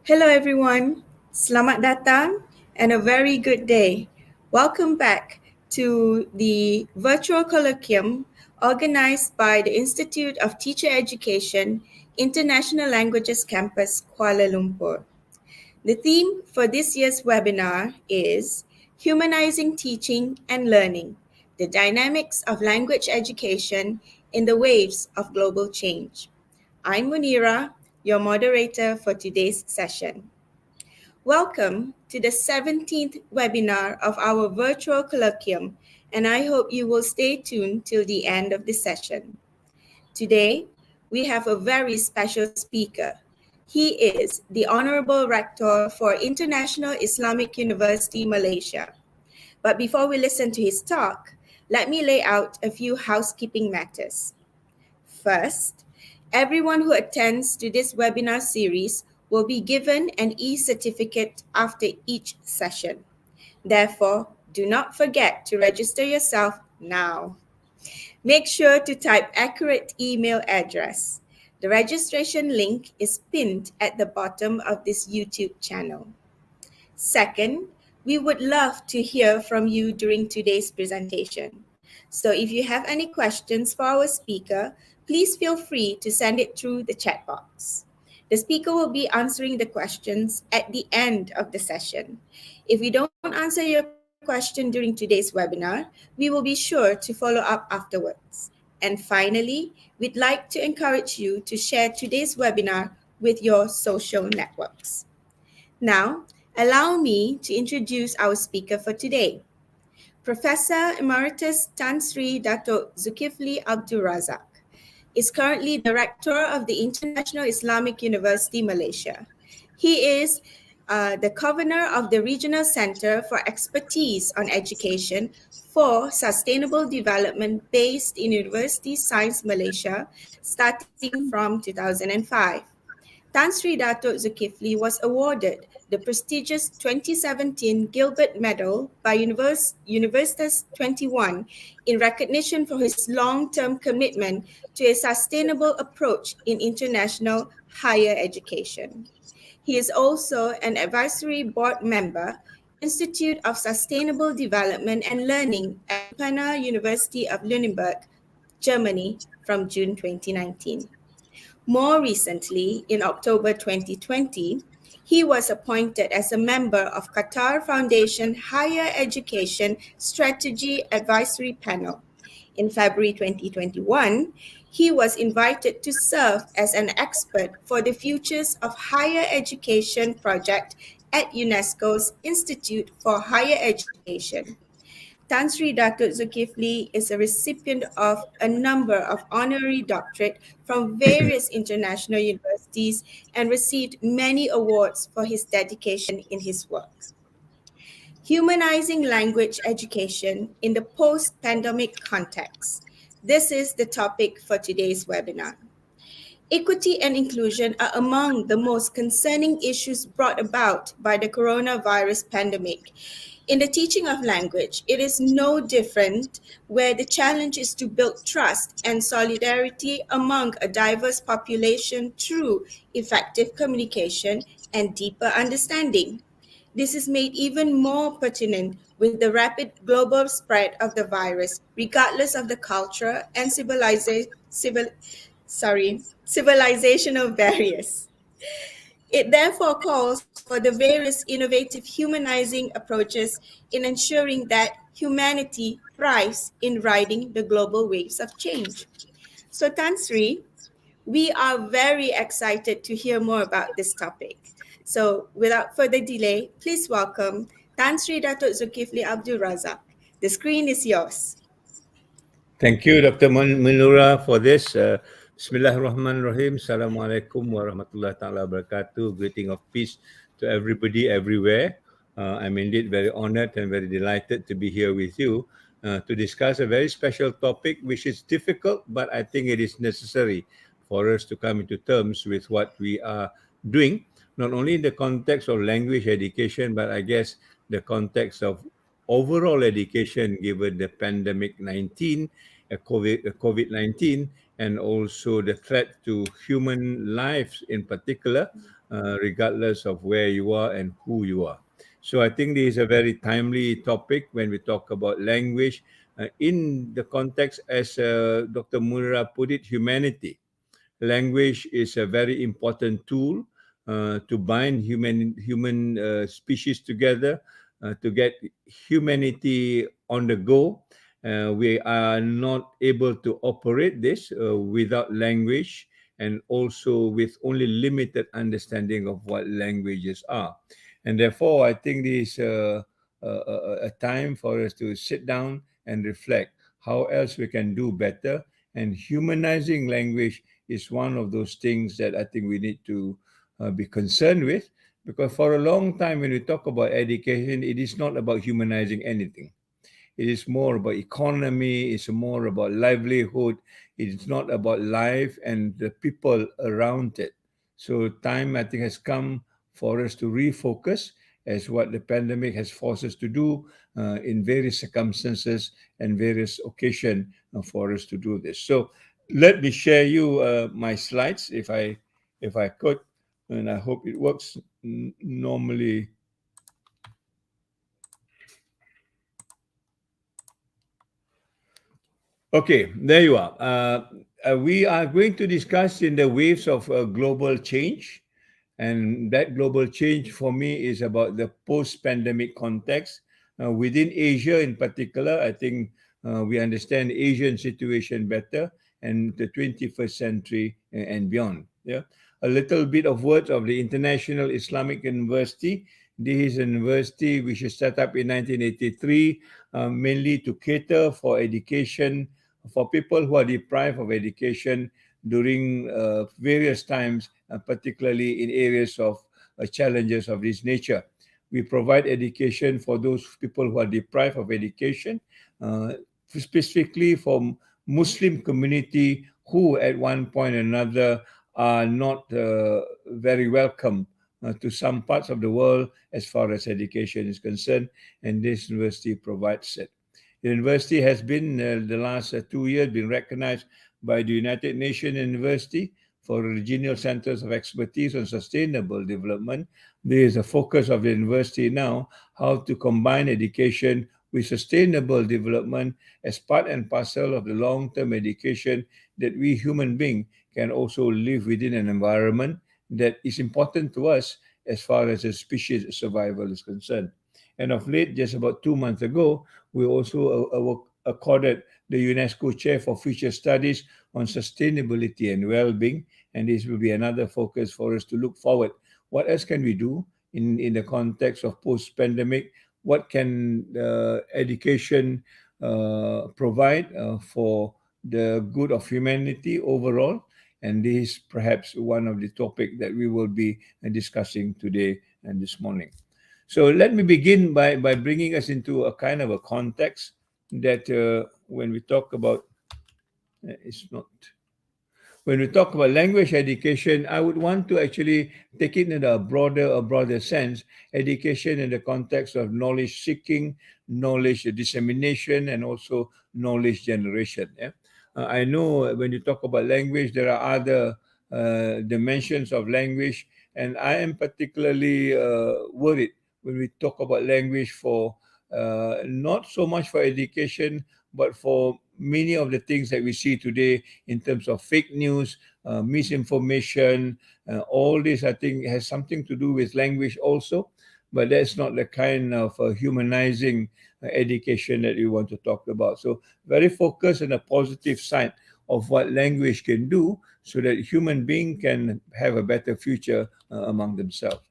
Hello everyone, selamat datang and a very good day. Welcome back to the virtual colloquium organized by the Institute of Teacher Education, International Languages Campus, Kuala Lumpur. The theme for this year's webinar is Humanizing Teaching and Learning, the Dynamics of Language Education in the Waves of Global Change. I'm Munira, your moderator for today's session. Welcome to the 17th webinar of our virtual colloquium, and I hope you will stay tuned till the end of the session. Today, we have a very special speaker. He is the Honorable Rector for International Islamic University, Malaysia. But before we listen to his talk, let me lay out a few housekeeping matters. First, everyone who attends to this webinar series will be given an e-certificate after each session. Therefore, do not forget to register yourself now. Make sure to type accurate email address. The registration link is pinned at the bottom of this YouTube channel. Second, we would love to hear from you during today's presentation. So if you have any questions for our speaker, please feel free to send it through the chat box. The speaker will be answering the questions at the end of the session. If we don't answer your question during today's webinar, we will be sure to follow up afterwards. And finally, we'd like to encourage you to share today's webinar with your social networks. Now, allow me to introduce our speaker for today. Professor Emeritus Tan Sri Dato' Zulkifli Abdul Razak is currently Director of the International Islamic University, Malaysia. He is the Governor of the Regional Center for Expertise on Education for Sustainable Development based in University Science Malaysia, starting from 2005. Tan Sri Dato' Zulkifli was awarded the prestigious 2017 Gilbert Medal by Universitas 21 in recognition for his long-term commitment to a sustainable approach in international higher education. He is also an advisory board member, Institute of Sustainable Development and Learning at Pana University of Lüneburg, Germany from June 2019. More recently, in October 2020, he was appointed as a member of Qatar Foundation Higher Education Strategy Advisory Panel. In February 2021, he was invited to serve as an expert for the Futures of Higher Education project at UNESCO's Institute for Higher Education. Tan Sri Dato' Zulkifli is a recipient of a number of honorary doctorates from various international universities and received many awards for his dedication in his work. Humanizing language education in the post-pandemic context. This is the topic for today's webinar. Equity and inclusion are among the most concerning issues brought about by the coronavirus pandemic. In the teaching of language, it is no different, where the challenge is to build trust and solidarity among a diverse population through effective communication and deeper understanding. This is made even more pertinent with the rapid global spread of the virus, regardless of the culture and civilizational barriers. It therefore calls for the various innovative humanizing approaches in ensuring that humanity thrives in riding the global waves of change. So Tan Sri, we are very excited to hear more about this topic. So without further delay, please welcome Tan Sri Dato' Zulkifli Abdul Razak. The screen is yours. Thank you, Dr. Munura, for this. Bismillahirrahmanirrahim. Assalamualaikum warahmatullahi ta'ala wabarakatuh. Greeting of peace to everybody everywhere. I'm indeed very honored and very delighted to be here with you to discuss a very special topic, which is difficult, but I think it is necessary for us to come into terms with what we are doing, not only in the context of language education, but I guess the context of overall education given the pandemic 19 COVID-19, and also the threat to human lives in particular, regardless of where you are and who you are. So I think this is a very timely topic when we talk about language in the context, as Dr. Munira put it, humanity. Language is a very important tool to bind human species together, to get humanity on the go. We are not able to operate this without language, and also with only limited understanding of what languages are. And therefore, I think this is a time for us to sit down and reflect how else we can do better. And humanizing language is one of those things that I think we need to be concerned with, because for a long time, when we talk about education, it is not about humanizing anything. It is more about economy, it's more about livelihood, it's not about life and the people around it. So time, I think, has come for us to refocus, as what the pandemic has forced us to do in various circumstances and various occasions for us to do this. So let me share you my slides, if I could, and I hope it works. Normally, okay, there you are. We are going to discuss in the waves of global change. And that global change for me is about the post pandemic context. Within Asia, in particular, I think we understand Asian situation better, and the 21st century and beyond. Yeah. A little bit of words of the International Islamic University. This is a university which was set up in 1983, mainly to cater for education for people who are deprived of education during various times, particularly in areas of challenges of this nature. We provide education for those people who are deprived of education, uh, specifically for Muslim community who at one point or another are not very welcome to some parts of the world as far as education is concerned, and this university provides it. The university has been, the last 2 years, been recognized by the United Nations University for regional centers of expertise on sustainable development. There is a focus of the university now how to combine education with sustainable development as part and parcel of the long-term education that we human beings can also live within an environment that is important to us as far as the species survival is concerned. And of late, just about 2 months ago, we also accorded the UNESCO Chair for Future Studies on Sustainability and Well-being, and this will be another focus for us to look forward. What else can we do in the context of post-pandemic? What can education provide for the good of humanity overall? And this is perhaps one of the topic that we will be discussing today and this morning. So let me begin by bringing us into a kind of a context that when we talk about, it's not, when we talk about language education, I would want to actually take it in a broader sense, education in the context of knowledge seeking, knowledge dissemination, and also knowledge generation. Yeah? I know when you talk about language, there are other dimensions of language, and I am particularly worried when we talk about language for not so much for education, but for many of the things that we see today in terms of fake news, misinformation, all this, I think, has something to do with language also. But that's not the kind of humanizing education that we want to talk about. So, very focused on the positive side of what language can do so that human being can have a better future among themselves.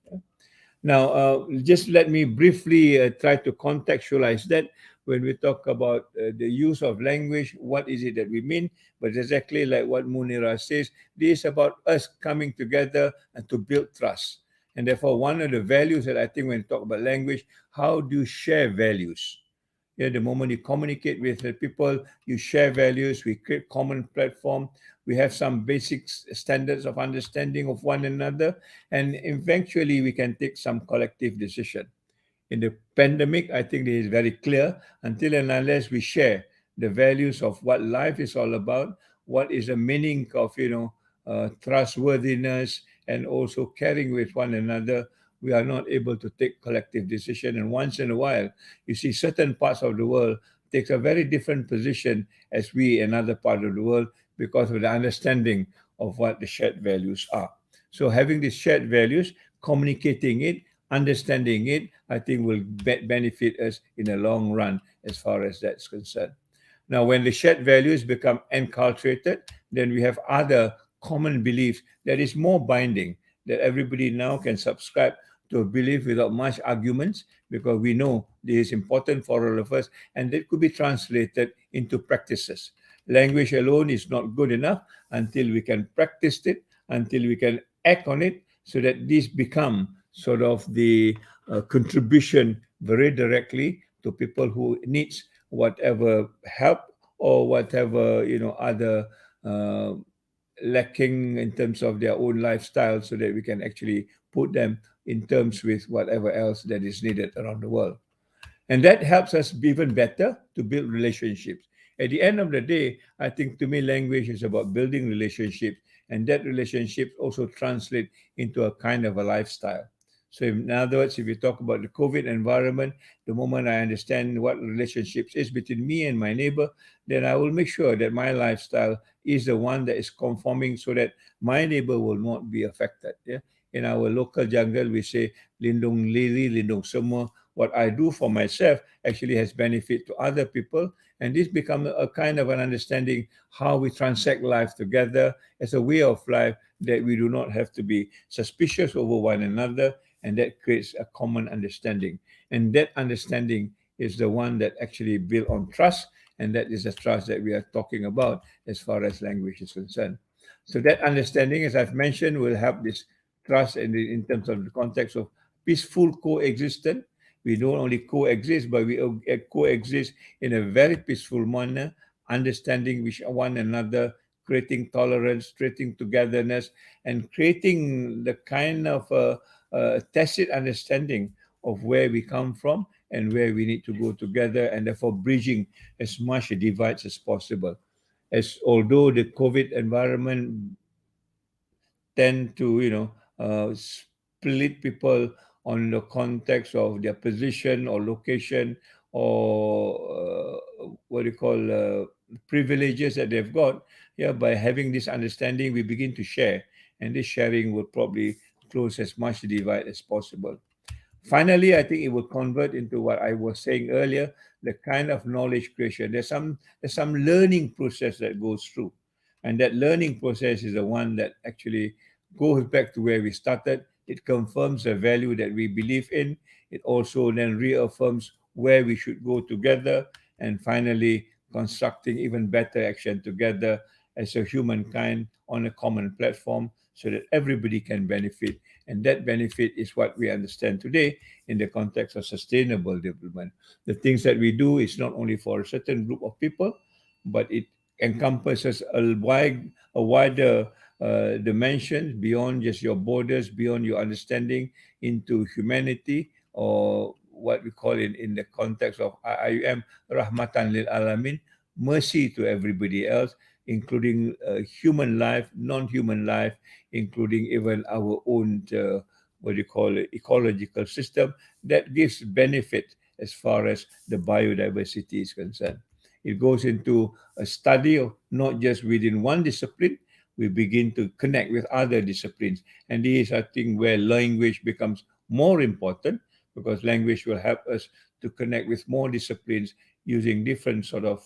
Now, just let me briefly try to contextualize that when we talk about the use of language. What is it that we mean? But exactly like what Munira says, this is about us coming together and to build trust. And therefore, one of the values that I think when we talk about language, how do you share values? Yeah, the moment you communicate with the people, you share values, we create common platform, we have some basic standards of understanding of one another, and eventually we can take some collective decision. In the pandemic, I think it is very clear, until and unless we share the values of what life is all about, what is the meaning of, trustworthiness and also caring with one another, we are not able to take collective decision. And once in a while, you see certain parts of the world takes a very different position as we another part of the world because of the understanding of what the shared values are. So having these shared values, communicating it, understanding it, I think will benefit us in the long run as far as that's concerned. Now, when the shared values become enculturated, then we have other common beliefs that is more binding, that everybody now can subscribe to a belief without much arguments because we know this is important for all of us and that could be translated into practices. Language alone is not good enough until we can practice it, until we can act on it so that this become sort of the contribution very directly to people who needs whatever help or whatever other uh, lacking in terms of their own lifestyle so that we can actually put them in terms with whatever else that is needed around the world. And that helps us be even better to build relationships. At the end of the day, I think to me, language is about building relationships, and that relationship also translate into a kind of a lifestyle. So, in other words, if you talk about the COVID environment, the moment I understand what relationships is between me and my neighbor, then I will make sure that my lifestyle is the one that is conforming so that my neighbor will not be affected. Yeah? In our local jungle, we say, lindung liri, lindung semua. What I do for myself actually has benefit to other people. And this becomes a kind of an understanding how we transact life together as a way of life that we do not have to be suspicious over one another. And that creates a common understanding. And that understanding is the one that actually built on trust. And that is the trust that we are talking about as far as language is concerned. So that understanding, as I've mentioned, will help this trust in terms of the context of peaceful coexistence. We don't only coexist, but we coexist in a very peaceful manner, understanding with one another, creating tolerance, creating togetherness, and creating the kind of tacit understanding of where we come from and where we need to go together, and therefore bridging as much divides as possible. As although the COVID environment tend to split people on the context of their position or location or what do you call privileges that they've got. Yeah, by having this understanding we begin to share, and this sharing will probably close as much divide as possible. Finally, I think it will convert into what I was saying earlier, the kind of knowledge creation. There's some learning process that goes through. And that learning process is the one that actually goes back to where we started. It confirms the value that we believe in. It also then reaffirms where we should go together. And finally, constructing even better action together as a humankind on a common platform so that everybody can benefit. And that benefit is what we understand today in the context of sustainable development. The things that we do is not only for a certain group of people, but it encompasses a wider dimension beyond just your borders, beyond your understanding into humanity, or what we call in the context of IUM, Rahmatan lil Alamin, mercy to everybody else, including human life, non-human life, including even our own, what do you call it, ecological system that gives benefit as far as the biodiversity is concerned. It goes into a study of not just within one discipline, we begin to connect with other disciplines. And this is, I think, where language becomes more important because language will help us to connect with more disciplines using different sort of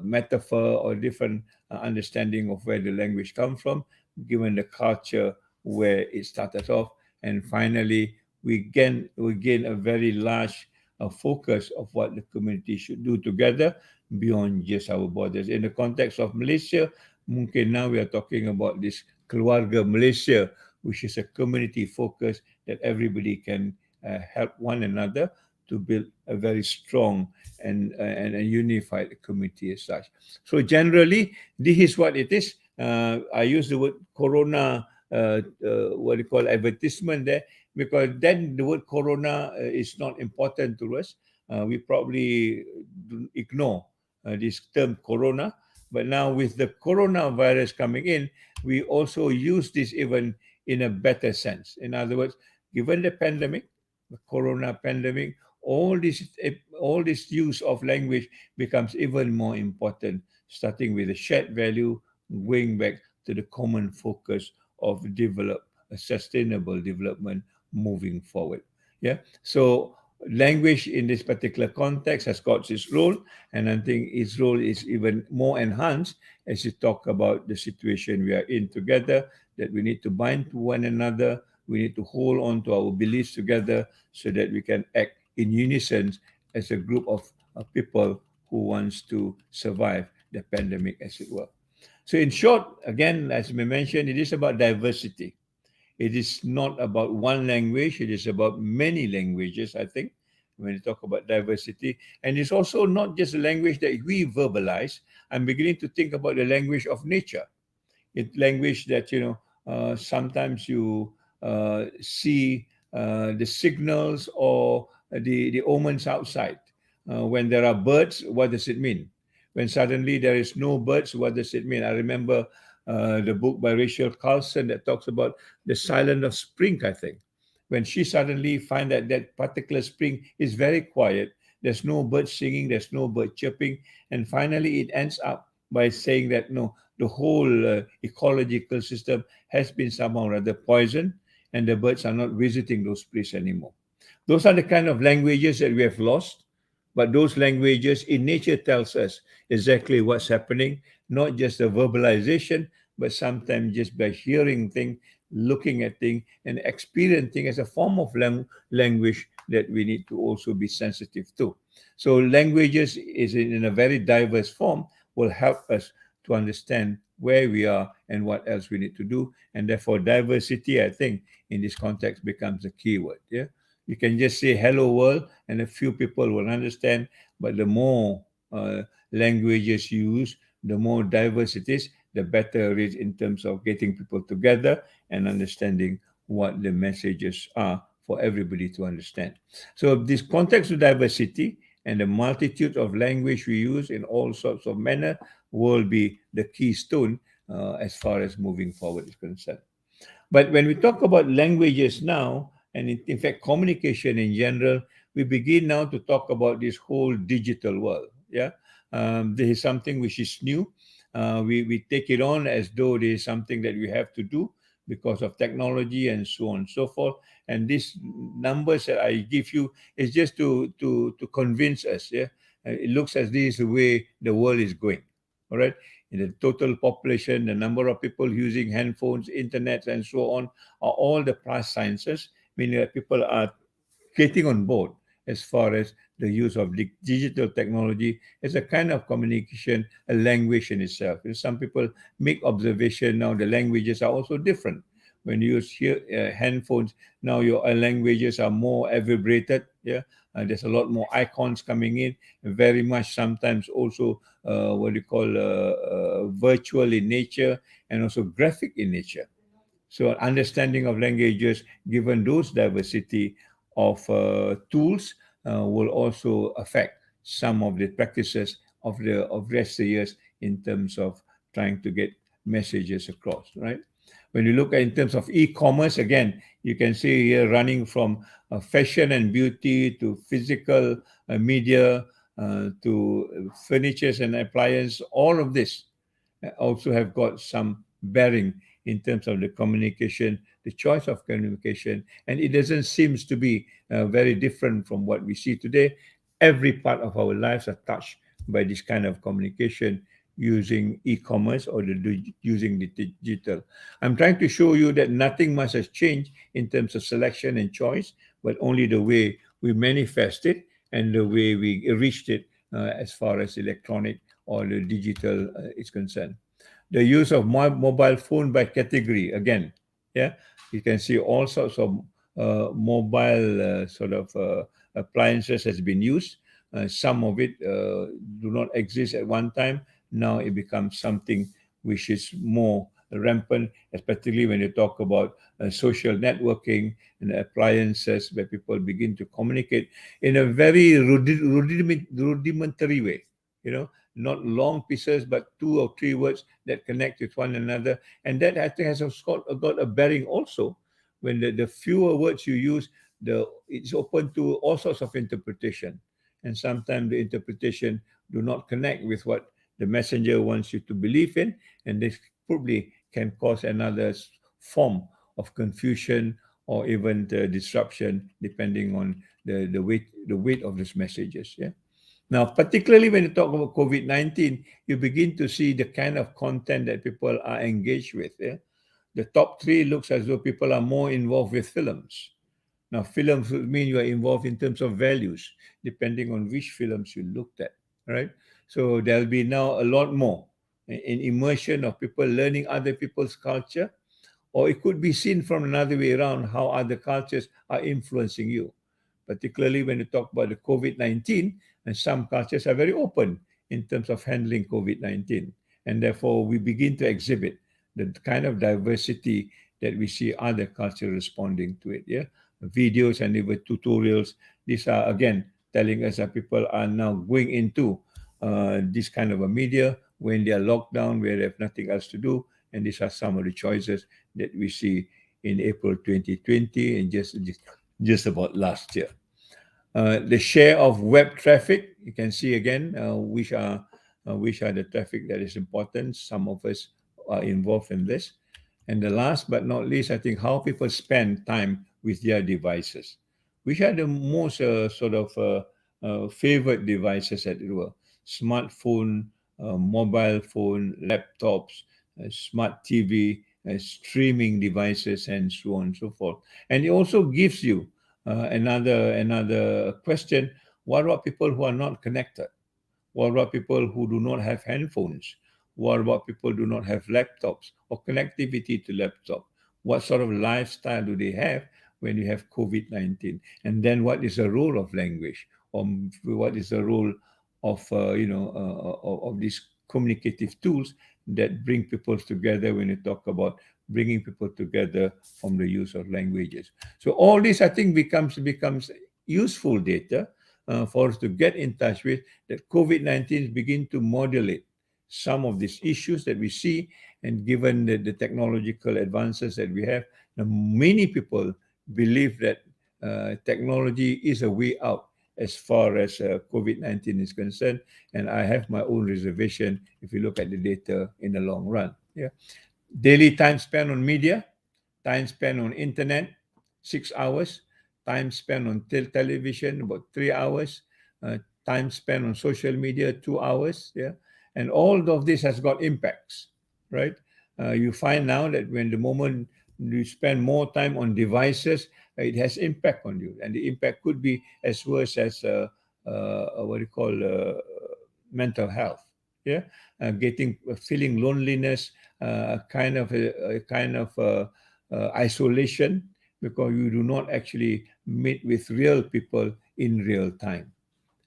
metaphor or different understanding of where the language comes from, given the culture where it started off. And finally, we gain a very large focus of what the community should do together beyond just our borders. In the context of Malaysia, mungkin now we are talking about this Keluarga Malaysia, which is a community focus that everybody can help one another to build a very strong and a unified community as such. So generally, this is what it is. I use the word Corona, what do you call advertisement there, because then the word Corona is not important to us. we probably ignore this term corona. But now with the coronavirus coming in, we also use this even in a better sense. In other words, given the pandemic, the corona pandemic, all this use of language becomes even more important, starting with the shared value, going back to the common focus of develop a sustainable development moving forward. Yeah. So language in this particular context has got its role, and I think its role is even more enhanced as you talk about the situation we are in together, that we need to bind to one another, we need to hold on to our beliefs together so that we can act in unison as a group of people who wants to survive the pandemic, as it were. So in short, again, as we mentioned, it is about diversity. It is not about one language, it is about many languages, I think, when you talk about diversity. And it's also not just a language that we verbalize. I'm beginning to think about the language of nature. It's language that, sometimes you see the signals or the omens outside. When there are birds, what does it mean? When suddenly there is no birds, what does it mean? I remember the book by Rachel Carlson that talks about the silence of spring, I think. When she suddenly finds that that particular spring is very quiet, there's no bird singing, there's no bird chirping, and finally it ends up by saying that no, the whole ecological system has been somehow rather poisoned, and the birds are not visiting those places anymore. Those are the kind of languages that we have lost, but those languages in nature tells us exactly what's happening, not just the verbalization, but sometimes just by hearing things, looking at things, and experiencing as a form of language that we need to also be sensitive to. So languages is in a very diverse form will help us to understand where we are and what else we need to do. And therefore, diversity, I think, in this context becomes a key word. Yeah. You can just say hello world and a few people will understand, but the more languages you use, the more diverse it is, the better it is in terms of getting people together and understanding what the messages are for everybody to understand. So this context of diversity and the multitude of language we use in all sorts of manner will be the keystone as far as moving forward is concerned. But when we talk about languages now, and in fact communication in general, we begin now to talk about this whole digital world. Yeah, this is something which is new. We take it on as though it is something that we have to do because of technology and so on and so forth. And these numbers that I give you is just to convince us. Yeah, it looks as this is the way the world is going. All right, in the total population, the number of people using handphones, internet, and so on are all the plus sciences, meaning that people are getting on board as far as the use of digital technology as a kind of communication, a language in itself. And some people make observation now the languages are also different. When you use here handphones, now your languages are more vibrated. Yeah, there's a lot more icons coming in. Very much sometimes also what you call virtual in nature and also graphic in nature. So understanding of languages, given those diversity of tools, will also affect some of the practices of rest years in terms of trying to get messages across, right? When you look at in terms of e-commerce, again, you can see here running from fashion and beauty to physical media to furnitures and appliances, all of this also have got some bearing in terms of the communication, the choice of communication, and it doesn't seem to be very different from what we see today. Every part of our lives are touched by this kind of communication using e-commerce or using the digital. I'm trying to show you that nothing much has changed in terms of selection and choice, but only the way we manifest it and the way we reached it as far as electronic or the digital is concerned. The use of mobile phone by category again. Yeah, you can see all sorts of mobile sort of appliances has been used. Some of it do not exist at one time. Now it becomes something which is more rampant, especially when you talk about social networking and appliances where people begin to communicate in a very rudimentary way, not long pieces, but 2 or 3 words that connect with one another. And that I think has got a bearing also when the fewer words you use, it's open to all sorts of interpretation. And sometimes the interpretation do not connect with what the messenger wants you to believe in, and this probably can cause another form of confusion or even the disruption, depending on the weight of these messages. Yeah. Now, particularly when you talk about COVID-19, you begin to see the kind of content that people are engaged with. Yeah? The top three looks as though people are more involved with films. Now, films would mean you are involved in terms of values, depending on which films you looked at, right? So there'll be now a lot more in immersion of people learning other people's culture, or it could be seen from another way around how other cultures are influencing you, particularly when you talk about the COVID-19, and some cultures are very open in terms of handling COVID-19. And therefore, we begin to exhibit the kind of diversity that we see other cultures responding to it. Yeah, videos and even tutorials. These are again telling us that people are now going into this kind of a media when they are locked down, where they have nothing else to do. And these are some of the choices that we see in April 2020 and just about last year. The share of web traffic, you can see again which are the traffic that is important. Some of us are involved in this. And the last but not least, I think how people spend time with their devices. Which are the most favorite devices, as it were? Smartphone, mobile phone, laptops, smart TV, streaming devices, and so on and so forth. And it also gives you another question: what about people who are not connected? What about people who do not have handphones? What about people who do not have laptops or connectivity to laptop? What sort of lifestyle do they have when you have COVID-19? And then what is the role of language? Or what is the role of these communicative tools that bring people together when you talk about bringing people together from the use of languages? So all this, I think, becomes useful data for us to get in touch with, that COVID-19 begin to modulate some of these issues that we see. And given the technological advances that we have, now many people believe that technology is a way out as far as COVID-19 is concerned. And I have my own reservation if you look at the data in the long run. Yeah. Daily time spent on media, time spent on internet, 6 hours, time spent on television, about 3 hours, time spent on social media, 2 hours. Yeah. And all of this has got impacts, right? You find now that when the moment you spend more time on devices, it has impact on you. And the impact could be as worse as what you call mental health. Yeah. Feeling loneliness, isolation, because you do not actually meet with real people in real time.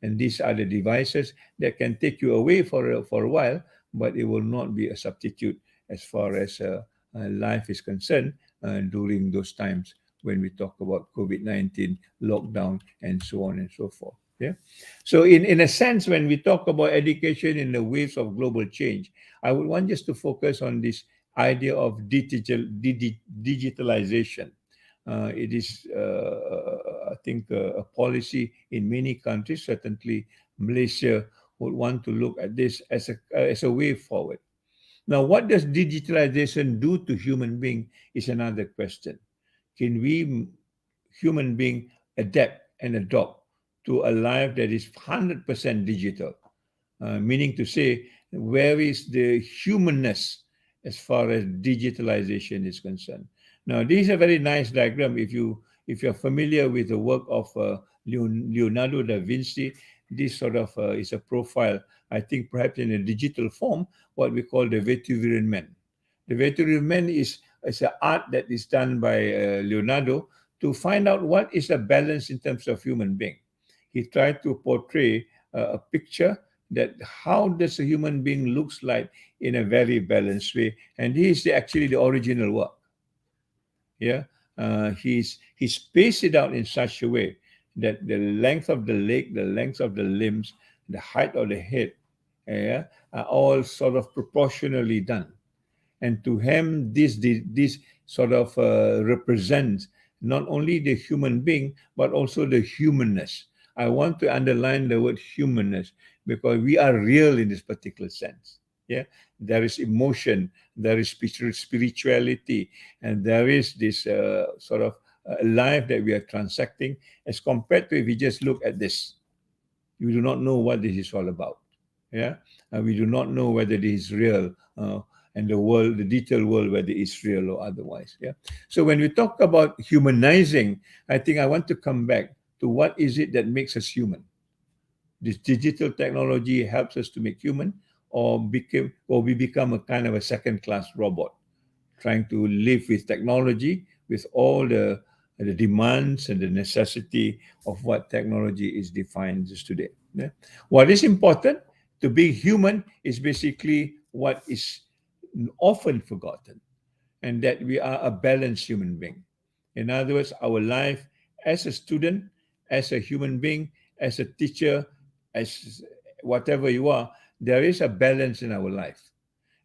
And these are the devices that can take you away for a while, but it will not be a substitute as far as life is concerned during those times when we talk about COVID-19, lockdown, and so on and so forth. Yeah. So in a sense, when we talk about education in the waves of global change, I would want just to focus on this idea of digitalization. It is, I think, a policy in many countries. Certainly, Malaysia would want to look at this as a way forward. Now, what does digitalization do to human being is another question. Can we, human being, adapt and adopt to a life that is 100% digital? Meaning to say, where is the humanness as far as digitalization is concerned? Now, this is a very nice diagram. If you're familiar with the work of Leonardo da Vinci, this sort of is a profile, I think, perhaps in a digital form, what we call the Vetuvian Man. The Vetuvian Man is an art that is done by Leonardo to find out what is a balance in terms of human being. He tried to portray a picture that how does a human being looks like in a very balanced way. And this is actually the original work. Yeah, he spaced it out in such a way that the length of the leg, the length of the limbs, the height of the head, yeah, are all sort of proportionally done. And to him, this sort of represents not only the human being but also the humanness. I want to underline the word humanness because we are real in this particular sense. Yeah, there is emotion, there is spirituality, and there is this sort of life that we are transacting, as compared to if we just look at this. We do not know what this is all about. Yeah, we do not know whether this is real, and the world, the digital world, whether it's real or otherwise. Yeah. So when we talk about humanizing, I think I want to come back to what is it that makes us human. This digital technology helps us to make human, or we become a kind of a second class robot trying to live with technology, with all the demands and the necessity of what technology is defined as today. Yeah? What is important to be human is basically what is often forgotten, and that we are a balanced human being. In other words, our life as a student, as a human being, as a teacher, as whatever you are, there is a balance in our life.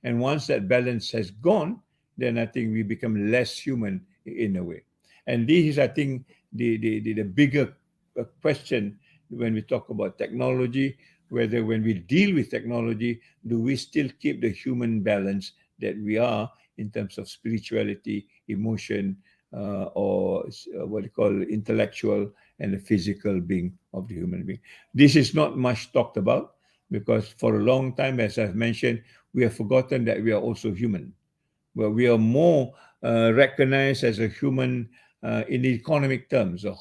And once that balance has gone, then I think we become less human in a way. And this is, I think, the bigger question when we talk about technology, whether when we deal with technology, do we still keep the human balance that we are in terms of spirituality, emotion, or what you call intellectual and the physical being of the human being. This is not much talked about because for a long time, as I've mentioned, we have forgotten that we are also human. Well, we are more recognized as a human in the economic terms, a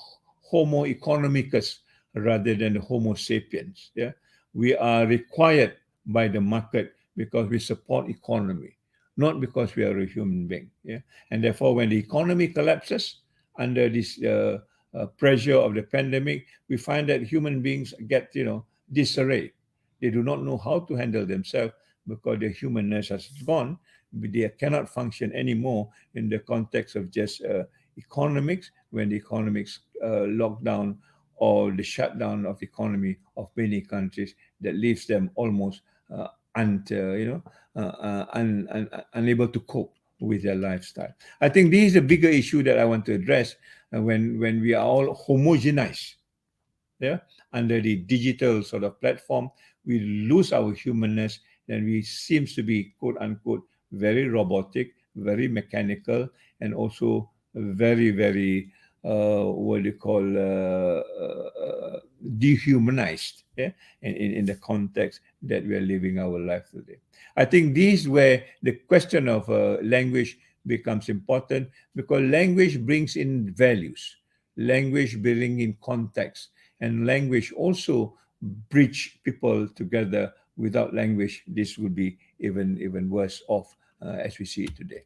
Homo economicus rather than the Homo sapiens. Yeah, we are required by the market because we support economy, not because we are a human being. Yeah, and therefore, when the economy collapses under this pressure of the pandemic, we find that human beings get disarray. They do not know how to handle themselves because their humanness has gone. They cannot function anymore in the context of just economics, when the economics lockdown or the shutdown of economy of many countries that leaves them almost unable to cope with their lifestyle. I think this is a bigger issue that I want to address when we are all homogenized, yeah, under the digital sort of platform, we lose our humanness, then we seems to be quote unquote very robotic, very mechanical, and also very what do you call dehumanized, yeah, in the context that we are living our life today. I think this is where the question of language becomes important, because language brings in values, language brings in context, and language also bridge people together. Without language, this would be even worse off as we see it today.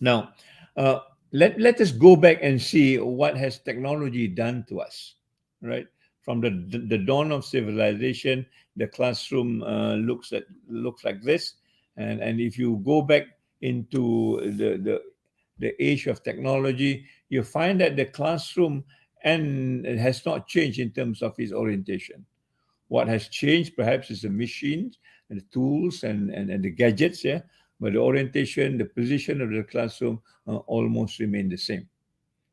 Now, uh, let us go back and see what has technology done to us, right? From the dawn of civilization, the classroom looks like this, and if you go back into the age of technology, you find that the classroom and it has not changed in terms of its orientation. What has changed perhaps is the machines and the tools and the gadgets, yeah, but the orientation, the position of the classroom almost remain the same.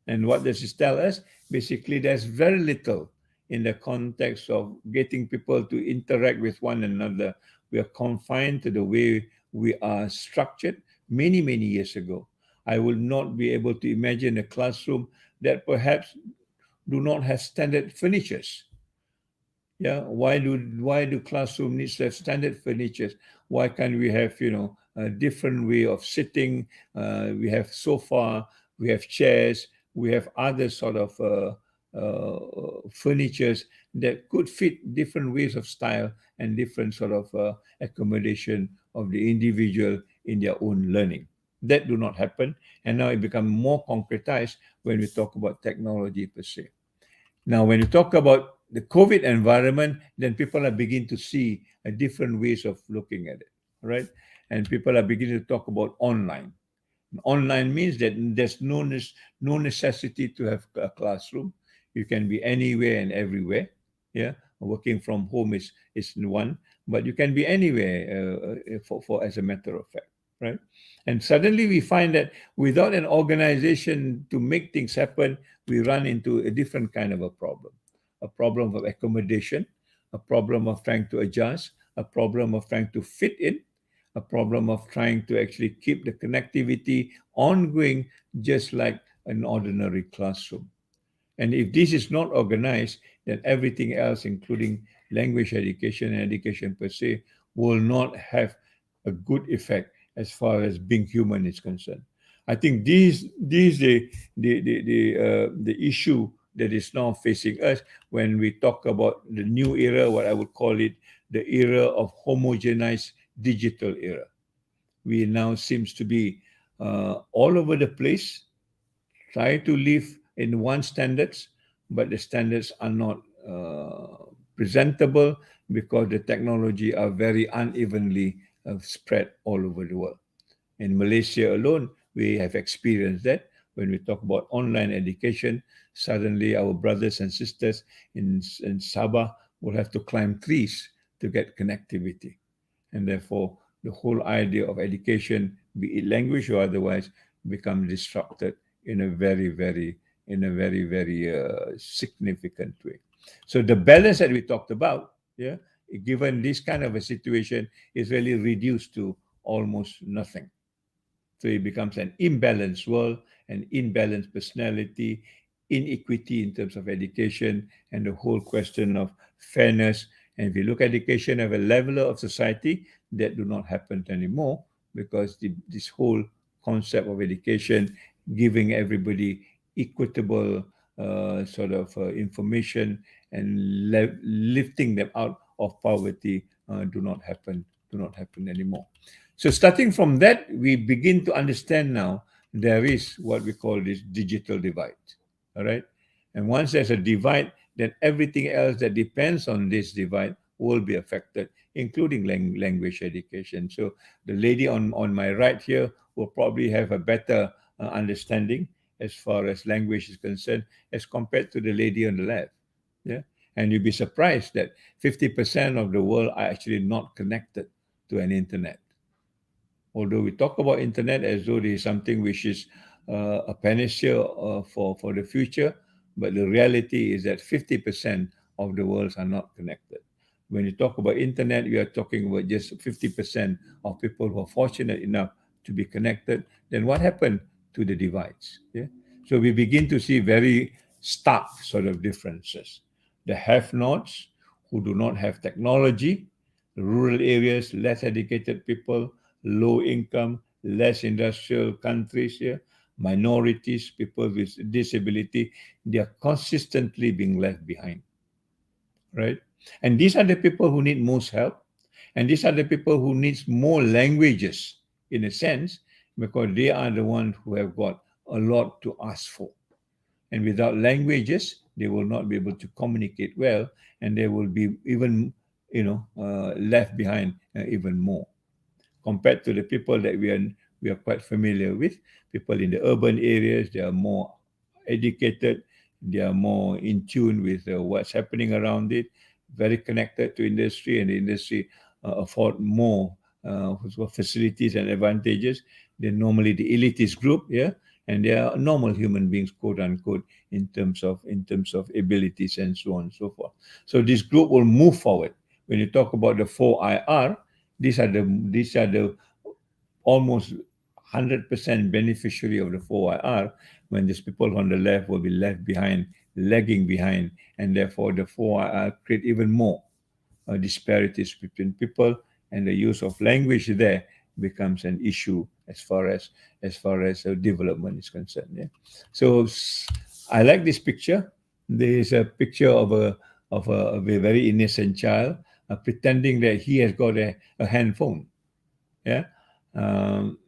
And what does this tell us? Basically, there's very little in the context of getting people to interact with one another. We are confined to the way we are structured many years ago. I will not be able to imagine a classroom that perhaps do not have standard furnitures. Yeah, why do classroom needs to have standard furnitures? Why can't we have a different way of sitting? We have sofa, we have chairs, we have other sort of furnitures that could fit different ways of style and different sort of accommodation of the individual in their own learning. That do not happen, and now it becomes more concretized when we talk about technology per se. Now, when you talk about the COVID environment, then people are beginning to see a different ways of looking at it, right? And people are beginning to talk about online. Online means that there's no necessity to have a classroom. You can be anywhere and everywhere. Yeah, working from home is one, but you can be anywhere for as a matter of fact, right? And suddenly we find that without an organization to make things happen, we run into a different kind of a problem of accommodation, a problem of trying to adjust, a problem of trying to fit in, a problem of trying to actually keep the connectivity ongoing, just like an ordinary classroom. And if this is not organized, then everything else, including language education and education per se, will not have a good effect as far as being human is concerned. I think these the issue that is now facing us when we talk about the new era, what I would call it, the era of homogenized digital era. We now seems to be all over the place, try to live in one standards, but the standards are not presentable because the technology are very unevenly spread all over the world. In Malaysia alone, we have experienced that. When we talk about online education, suddenly our brothers and sisters in Sabah will have to climb trees to get connectivity. And therefore, the whole idea of education, be it language or otherwise, becomes disrupted in a very significant way. So the balance that we talked about, yeah, given this kind of a situation, is really reduced to almost nothing. So it becomes an imbalanced world, an imbalanced personality, inequity in terms of education, and the whole question of fairness. And if you look at education at a level of society, that do not happen anymore because this whole concept of education, giving everybody equitable information and lifting them out of poverty do not happen anymore. So starting from that, we begin to understand now there is what we call this digital divide. All right. And once there's a divide, then everything else that depends on this divide will be affected, including language education. So the lady on my right here will probably have a better understanding as far as language is concerned as compared to the lady on the left. Yeah. And you'd be surprised that 50% of the world are actually not connected to an internet. Although we talk about internet as though it is something which is a panacea for the future, but the reality is that 50% of the worlds are not connected. When you talk about internet, we are talking about just 50% of people who are fortunate enough to be connected. Then what happened to the divides? Yeah? So we begin to see very stark sort of differences. The have-nots who do not have technology, rural areas, less educated people, low income, less industrial countries here, minorities, people with disability, they are consistently being left behind, right? And these are the people who need most help. And these are the people who needs more languages in a sense, because they are the ones who have got a lot to ask for. And without languages, they will not be able to communicate well, and they will be even, left behind even more compared to the people that we are quite familiar with. People in the urban areas, they are more educated, they are more in tune with what's happening around it, very connected to industry, and the industry afford more facilities and advantages than normally the elitist group, yeah, and they are normal human beings, quote unquote, in terms of abilities and so on and so forth. So this group will move forward. When you talk about the 4IR, these are the almost 100% beneficiary of the 4IR, when these people on the left will be left behind, lagging behind, and therefore the 4IR create even more disparities between people, and the use of language there becomes an issue as far as development is concerned. Yeah? So I like this picture. There is a picture of a very innocent child pretending that he has got a handphone. Yeah. And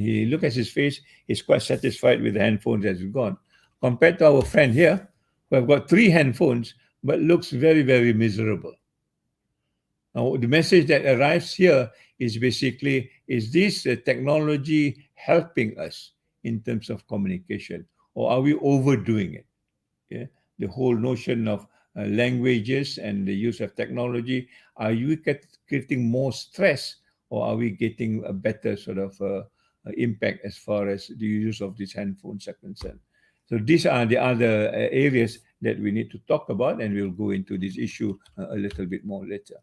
he look at his face, he's quite satisfied with the handphones that he's got. Compared to our friend here, who have got three handphones, but looks very, very miserable. Now, the message that arrives here is basically, is this technology helping us in terms of communication, or are we overdoing it? Yeah? The whole notion of languages and the use of technology, are you creating more stress, or are we getting a better sort of impact as far as the use of these handphones are concerned? So these are the other areas that we need to talk about, and we'll go into this issue a little bit more later.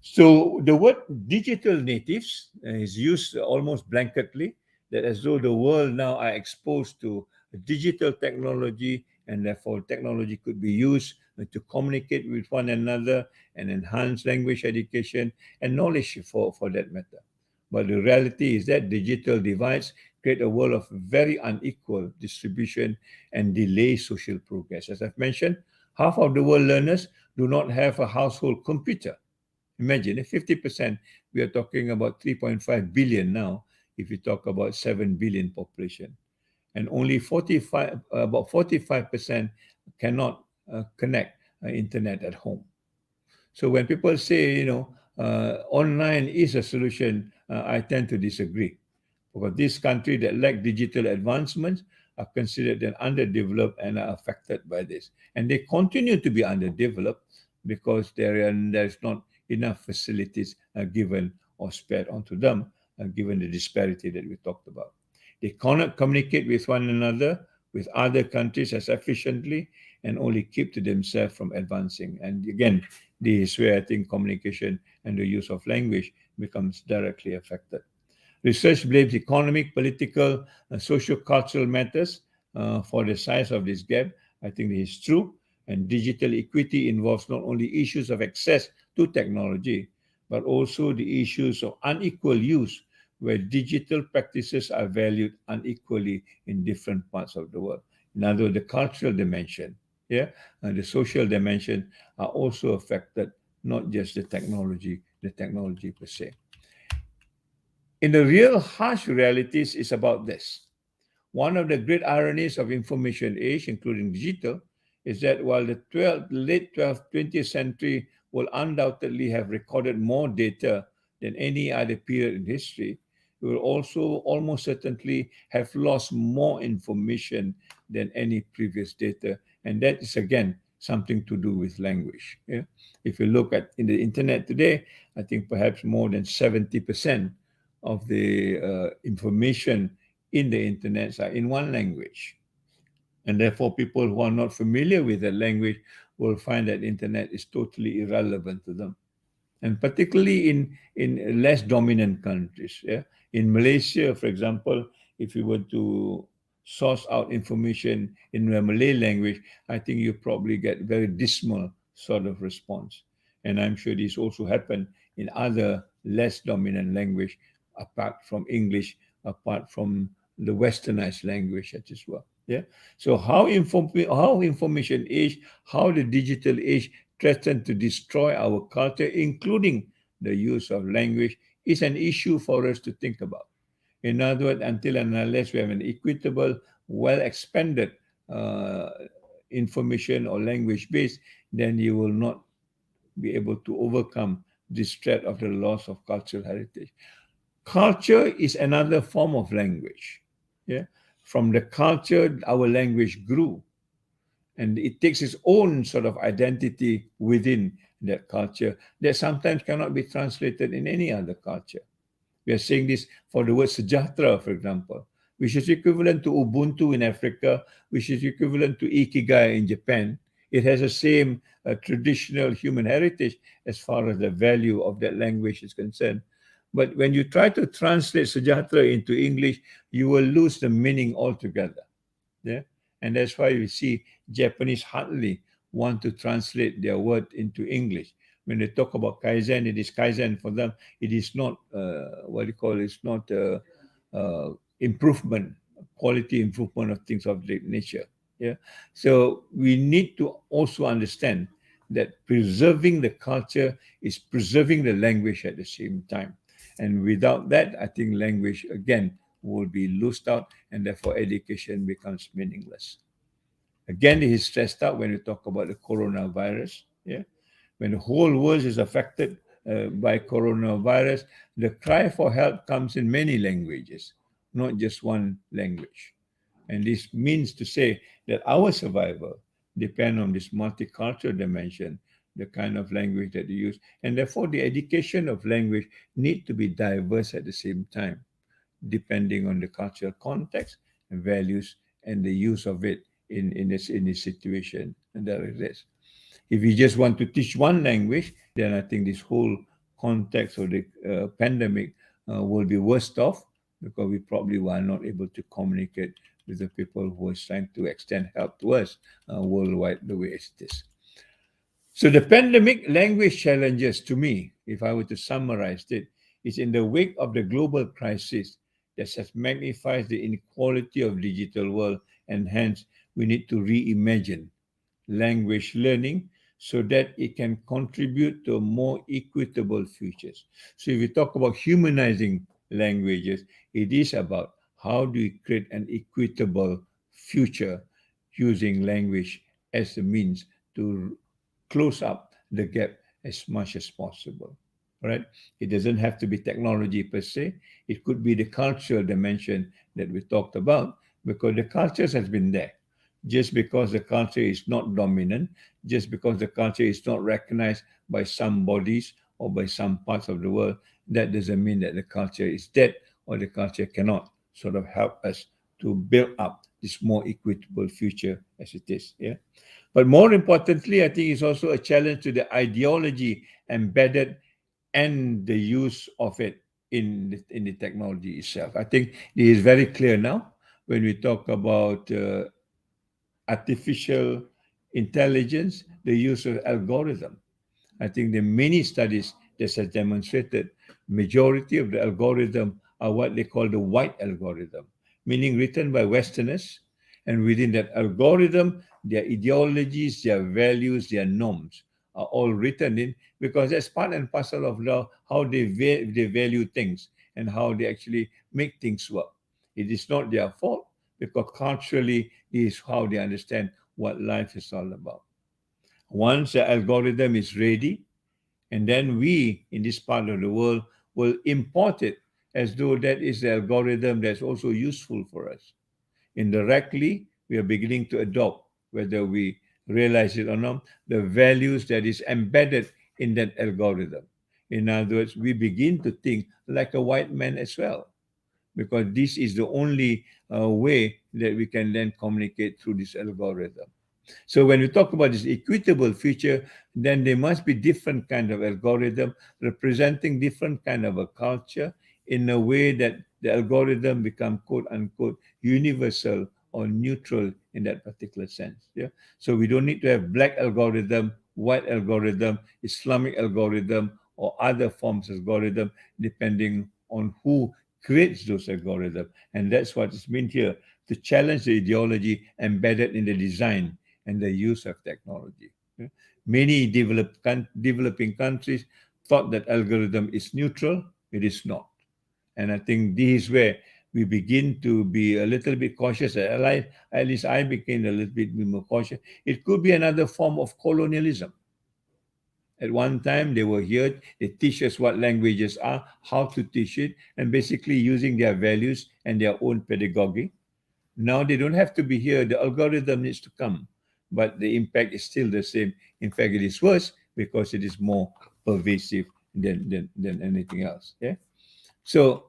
So the word digital natives is used almost blanketly, that as though the world now are exposed to digital technology, and therefore technology could be used to communicate with one another and enhance language education and knowledge for that matter. But the reality is that digital divides create a world of very unequal distribution and delay social progress. As I've mentioned, half of the world learners do not have a household computer. Imagine if 50%, we are talking about 3.5 billion now, if you talk about 7 billion population. And only 45, about 45% cannot connect internet at home. So when people say, online is a solution, I tend to disagree. Because these countries that lack digital advancements are considered an underdeveloped and are affected by this. And they continue to be underdeveloped because there's not enough facilities given or spared onto them, given the disparity that we talked about. They cannot communicate with one another, with other countries as efficiently, and only keep to themselves from advancing. And again, this is where I think communication and the use of language becomes directly affected. Research blames economic, political, and socio-cultural matters for the size of this gap. I think this is true. And digital equity involves not only issues of access to technology, but also the issues of unequal use, where digital practices are valued unequally in different parts of the world. In other words, the cultural dimension, yeah, and the social dimension are also affected, not just the technology per se. In the real harsh realities is about this. One of the great ironies of information age, including digital, is that while the late 12th, 20th century will undoubtedly have recorded more data than any other period in history, it will also almost certainly have lost more information than any previous data. And that is, again, something to do with language. Yeah? If you look at in the internet today, I think perhaps more than 70% of the information in the internet are in one language. And therefore, people who are not familiar with that language will find that internet is totally irrelevant to them. And particularly in less dominant countries. Yeah? In Malaysia, for example, if you were to source out information in the Malay language, I think you probably get very dismal sort of response. And I'm sure this also happened in other less dominant language, apart from English, apart from the westernized language as well. Yeah. So how information age, how the digital age threaten to destroy our culture, including the use of language, is an issue for us to think about. In other words, until and unless we have an equitable, well expanded uh, information or language base, then you will not be able to overcome this threat of the loss of cultural heritage. Culture is another form of language. Yeah. From the culture, our language grew, and it takes its own sort of identity within that culture that sometimes cannot be translated in any other culture. We are saying this for the word sejahtera, for example, which is equivalent to Ubuntu in Africa, which is equivalent to Ikigai in Japan. It has the same traditional human heritage as far as the value of that language is concerned. But when you try to translate sejahtera into English, you will lose the meaning altogether. Yeah. And that's why we see Japanese hardly want to translate their word into English. When they talk about kaizen, it is kaizen for them. It is not what you call it's not improvement, quality improvement of things of that nature. Yeah. So we need to also understand that preserving the culture is preserving the language at the same time. And without that, I think language again will be lost out, and therefore education becomes meaningless. Again, this is stressed out when we talk about the coronavirus. Yeah, when the whole world is affected by coronavirus, the cry for help comes in many languages, not just one language. And this means to say that our survival depend on this multicultural dimension, the kind of language that you use, and therefore the education of language need to be diverse at the same time, depending on the cultural context and values and the use of it in this situation and that it is. If you just want to teach one language, then I think this whole context of the pandemic will be worst off because we probably were not able to communicate with the people who are trying to extend help to us worldwide the way it is. So the pandemic language challenges to me, if I were to summarize it, is in the wake of the global crisis that has magnified the inequality of digital world, and hence we need to reimagine language learning so that it can contribute to a more equitable futures. So if we talk about humanizing languages, it is about how do we create an equitable future using language as a means to close up the gap as much as possible. Right? It doesn't have to be technology per se. It could be the cultural dimension that we talked about because the cultures has been there. Just because the culture is not dominant, just because the culture is not recognized by some bodies or by some parts of the world, that doesn't mean that the culture is dead or the culture cannot sort of help us to build up this more equitable future as it is. Yeah. But more importantly, I think it's also a challenge to the ideology embedded and the use of it in the technology itself. I think it is very clear now when we talk about artificial intelligence, the use of algorithm. I think there are many studies that have demonstrated majority of the algorithm are what they call the white algorithm, meaning written by Westerners. And within that algorithm, their ideologies, their values, their norms are all written in because that's part and parcel of how they value things and how they actually make things work. It is not their fault because culturally it is how they understand what life is all about. Once the algorithm is ready, and then we in this part of the world will import it as though that is the algorithm that's also useful for us. Indirectly, we are beginning to adopt, whether we realize it or not, the values that is embedded in that algorithm. In other words, we begin to think like a white man as well, because this is the only way that we can then communicate through this algorithm. So when we talk about this equitable future, then there must be different kind of algorithm representing different kind of a culture in a way that the algorithm become quote unquote universal or neutral in that particular sense. Yeah. So we don't need to have black algorithm, white algorithm, Islamic algorithm, or other forms of algorithm, depending on who creates those algorithms. And that's what is meant here to challenge the ideology embedded in the design and the use of technology. Yeah. Many developing countries thought that algorithm is neutral. It is not. And I think this is where we begin to be a little bit cautious. At least I became a little bit more cautious. It could be another form of colonialism. At one time, they were here, they teach us what languages are, how to teach it, and basically using their values and their own pedagogy. Now they don't have to be here. The algorithm needs to come, but the impact is still the same. In fact, it is worse because it is more pervasive than anything else. Yeah. So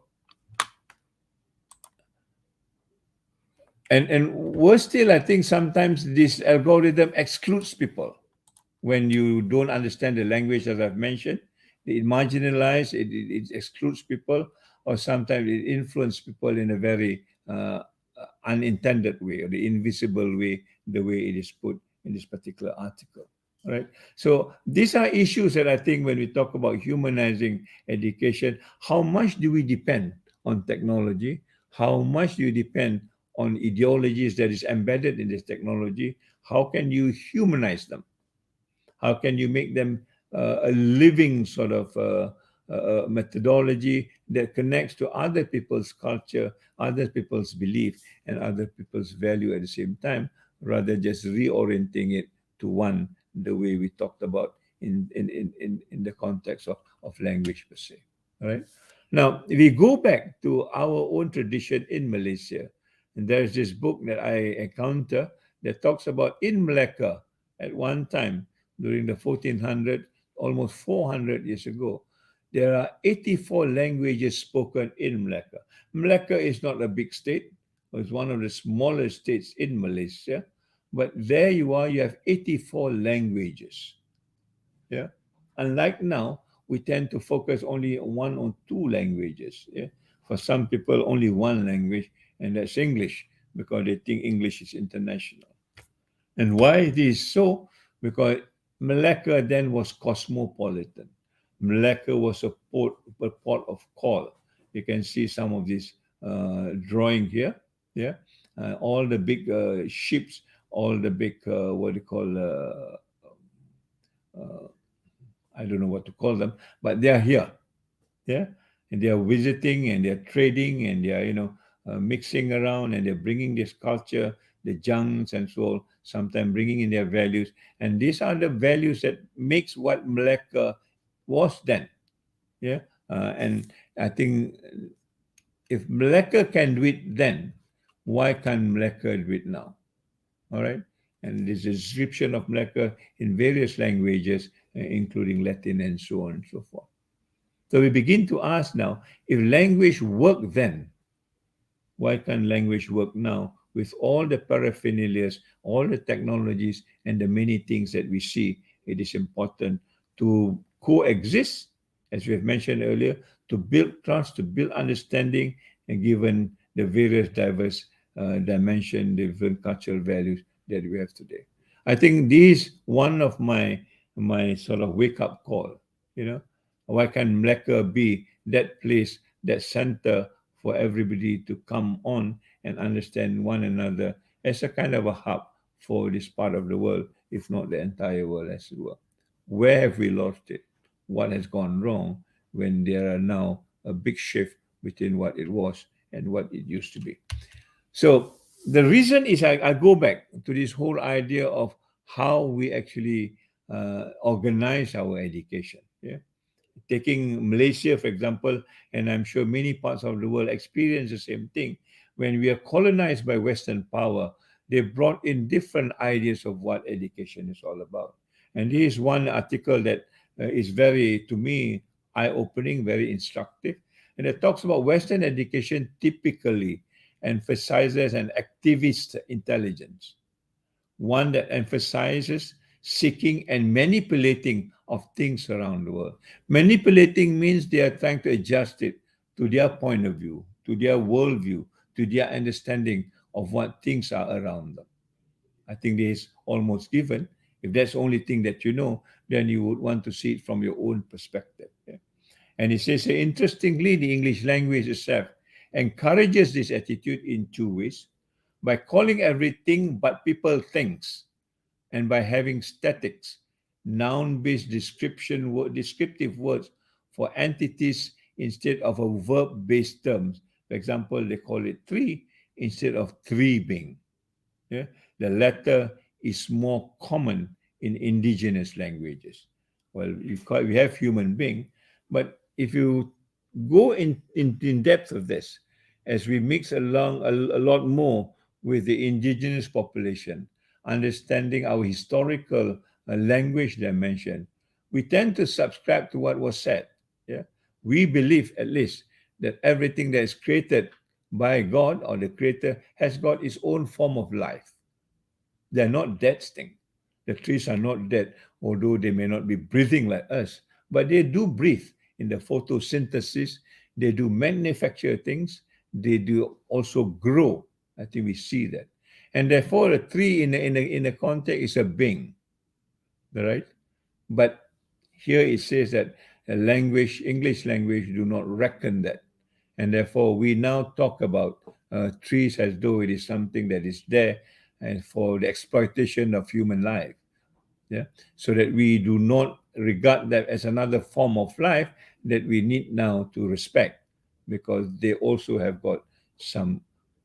and worse still, I think sometimes this algorithm excludes people when you don't understand the language, as I've mentioned. It marginalizes, it excludes people, or sometimes it influences people in a very unintended way or the invisible way, the way it is put in this particular article. Right. So these are issues that I think when we talk about humanizing education, how much do we depend on technology? How much do you depend on ideologies that is embedded in this technology? How can you humanize them? How can you make them a living sort of methodology that connects to other people's culture, other people's belief, and other people's value at the same time, rather just reorienting it to one, the way we talked about in the context of language per se. All right. Now, if we go back to our own tradition in Malaysia, and there's this book that I encounter that talks about in Malacca at one time during the 1400, almost 400 years ago, there are 84 languages spoken in Malacca. Malacca is not a big state. It's one of the smaller states in Malaysia. But there you are, you have 84 languages. Yeah. Unlike now, we tend to focus only on one or two languages. Yeah. For some people, only one language, and that's English, because they think English is international. And why it is so? Because Malacca then was cosmopolitan. Malacca was a port of call. You can see some of this drawing here. Yeah, all the big ships, all the big what do you call? Uh, I don't know what to call them, but they are here. Yeah, and they are visiting and they're trading and they are mixing around and they're bringing this culture, the junks and so on, sometimes bringing in their values, and these are the values that makes what Malacca was then. Yeah, and I think if Malacca can do it then, why can't Malacca do it now? All right. And there's a description of Malacca in various languages, including Latin and so on and so forth. So we begin to ask now, if language worked then, why can't language work now with all the paraphernalias, all the technologies, and the many things that we see? It is important to coexist, as we have mentioned earlier, to build trust, to build understanding, and given the various diverse dimension, different cultural values that we have today. I think this one of my sort of wake up call. You know, why can't Malacca be that place, that center for everybody to come on and understand one another as a kind of a hub for this part of the world, if not the entire world as it were? Where have we lost it? What has gone wrong when there are now a big shift between what it was and what it used to be? So the reason is I go back to this whole idea of how we actually organize our education. Yeah, taking Malaysia, for example, and I'm sure many parts of the world experience the same thing. When we are colonized by Western power, they brought in different ideas of what education is all about. And this is one article that is very, to me, eye-opening, very instructive. And it talks about Western education typically emphasizes an activist intelligence, one that emphasizes seeking and manipulating of things around the world. Manipulating means they are trying to adjust it to their point of view, to their worldview, to their understanding of what things are around them. I think this is almost given. If that's the only thing that you know, then you would want to see it from your own perspective. Yeah. And it says, interestingly, the English language itself encourages this attitude in two ways: by calling everything but people things, and by having statics, noun-based descriptive words for entities instead of a verb-based terms. For example, they call it tree instead of tree being. Yeah? The latter is more common in indigenous languages. Well, we have human being, but if you go in depth of this, as we mix along a lot more with the indigenous population, understanding our historical language dimension, we tend to subscribe to what was said. Yeah, we believe at least that everything that is created by God or the Creator has got its own form of life. They're not dead things. The trees are not dead, although they may not be breathing like us, but they do breathe in the photosynthesis. They do manufacture things. They do also grow. I think we see that. And therefore, a tree in a context is a being, right? But here it says that a language, English language, do not reckon that. And therefore, we now talk about trees as though it is something that is there and for the exploitation of human life. Yeah. So that we do not regard that as another form of life that we need now to respect, because they also have got some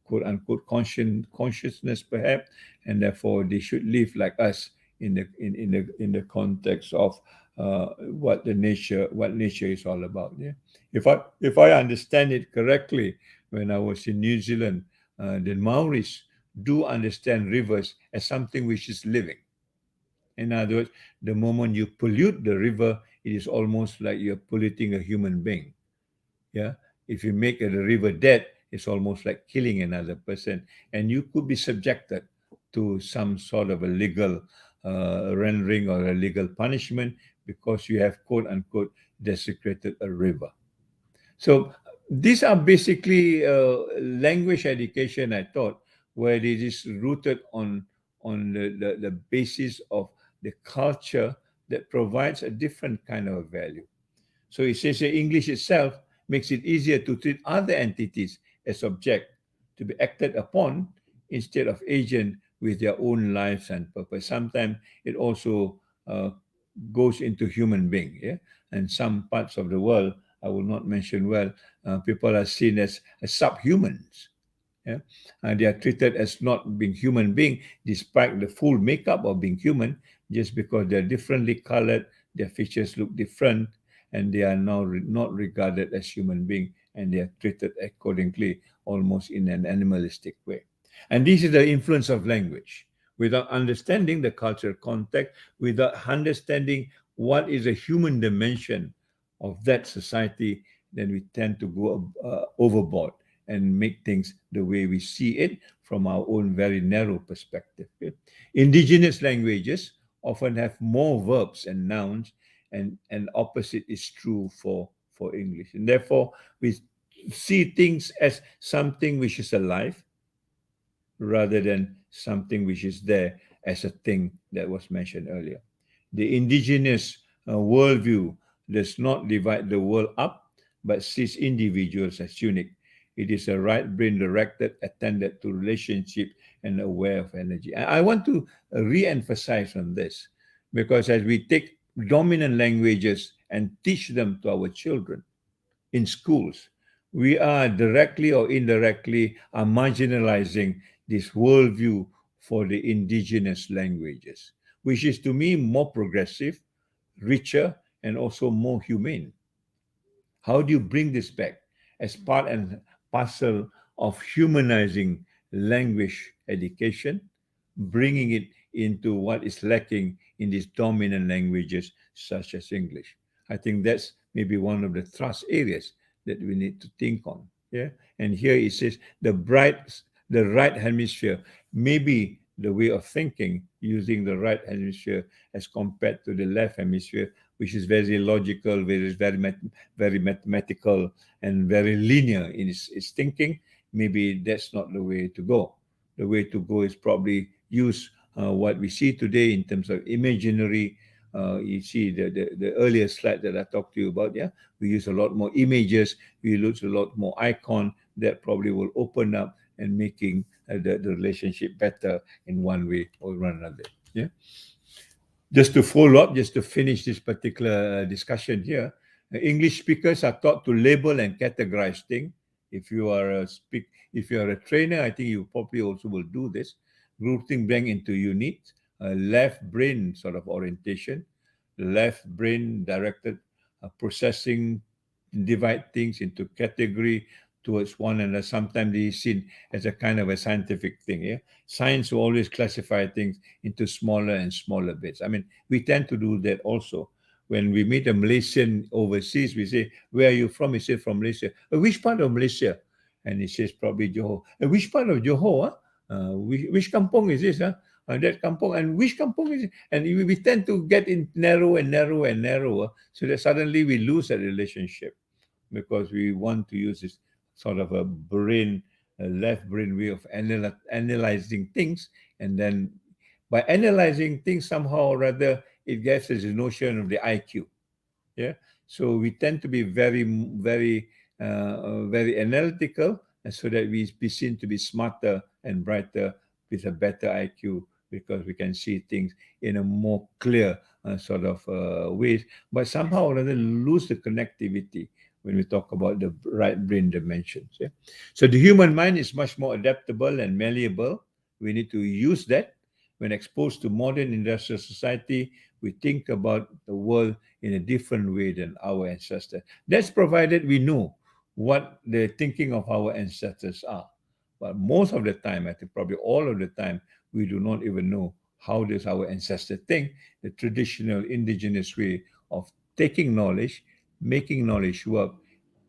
quote unquote consciousness perhaps, and therefore they should live like us in the context of what nature is all about. Yeah, if I understand it correctly, when I was in New Zealand, the Maoris do understand rivers as something which is living. In other words, the moment you pollute the river, it is almost like you're polluting a human being. Yeah. If you make the river dead, it's almost like killing another person. And you could be subjected to some sort of a legal rendering or a legal punishment because you have, quote unquote, desecrated a river. So these are basically language education, I thought, where it is rooted on the basis of the culture that provides a different kind of value. So it says that English itself makes it easier to treat other entities as object to be acted upon instead of agent with their own lives and purpose. Sometimes it also goes into human being. Yeah, and some parts of the world, I will not mention well, people are seen as subhumans. Yeah, and they are treated as not being human being, despite the full makeup of being human, just because they're differently colored, their features look different, and they are now not regarded as human being, and they are treated accordingly, almost in an animalistic way. And this is the influence of language. Without understanding the cultural context, without understanding what is a human dimension of that society, then we tend to go overboard and make things the way we see it from our own very narrow perspective. Indigenous languages often have more verbs and nouns, and opposite is true for English. And therefore, we see things as something which is alive rather than something which is there as a thing that was mentioned earlier. The indigenous worldview does not divide the world up, but sees individuals as unique. It is a right brain directed, attended to relationship, and aware of energy. I want to re-emphasize on this because as we take dominant languages and teach them to our children in schools, we are directly or indirectly are marginalizing this worldview for the indigenous languages, which is to me more progressive, richer, and also more humane. How do you bring this back as part and parcel of humanizing language education, bringing it into what is lacking in these dominant languages such as English? I think that's maybe one of the thrust areas that we need to think on. Yeah, and here it says the right hemisphere, maybe the way of thinking using the right hemisphere as compared to the left hemisphere, which is very logical, very mathematical, and very linear in its thinking. Maybe that's not the way to go. The way to go is probably use what we see today in terms of imaginary. You see the earlier slide that I talked to you about. Yeah, we use a lot more images. We use a lot more icon that probably will open up and making the relationship better in one way or another. Yeah. Just to follow up, just to finish this particular discussion here, English speakers are taught to label and categorize things. If you are a trainer, I think you probably also will do this, grouping them into units, left brain sort of orientation, left brain directed processing, divide things into category towards one another. Sometimes it is seen as a kind of a scientific thing. Yeah, science will always classify things into smaller and smaller bits. I mean, we tend to do that also. When we meet a Malaysian overseas, we say, "Where are you from?" He said, "From Malaysia." Which part of Malaysia? And he says, "Probably Johor." Which part of Johor? Huh? Which kampong is this? Huh? That kampong, and which kampong is it? And we tend to get in narrow and narrow and narrower, so that suddenly we lose that relationship because we want to use this sort of a left brain way of analyzing things, and then by analyzing things somehow or rather, it gives us a notion of the IQ. Yeah, so we tend to be very analytical, and so that we be seen to be smarter and brighter with a better IQ because we can see things in a more clear sort of ways, but somehow or other lose the connectivity when we talk about the right brain dimensions. Yeah? So the human mind is much more adaptable and malleable. We need to use that. When exposed to modern industrial society, we think about the world in a different way than our ancestors. That's provided we know what the thinking of our ancestors are. But most of the time, I think probably all of the time, we do not even know how does our ancestors think, the traditional indigenous way of taking knowledge, making knowledge work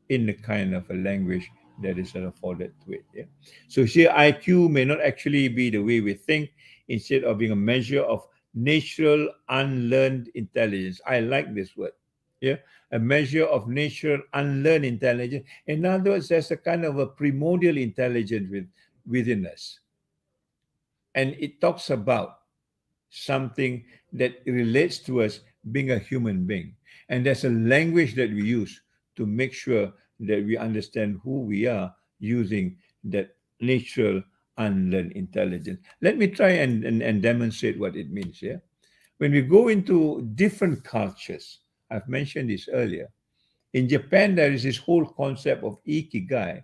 in the kind of a language that is afforded to it. Yeah? So here IQ may not actually be the way we think, instead of being a measure of natural unlearned intelligence. I like this word. Yeah, a measure of natural unlearned intelligence. In other words, there's a kind of a primordial intelligence within us. And it talks about something that relates to us being a human being. And there's a language that we use to make sure that we understand who we are using that natural unlearned intelligence. Let me try and demonstrate what it means. Yeah. When we go into different cultures, I've mentioned this earlier. In Japan, there is this whole concept of ikigai.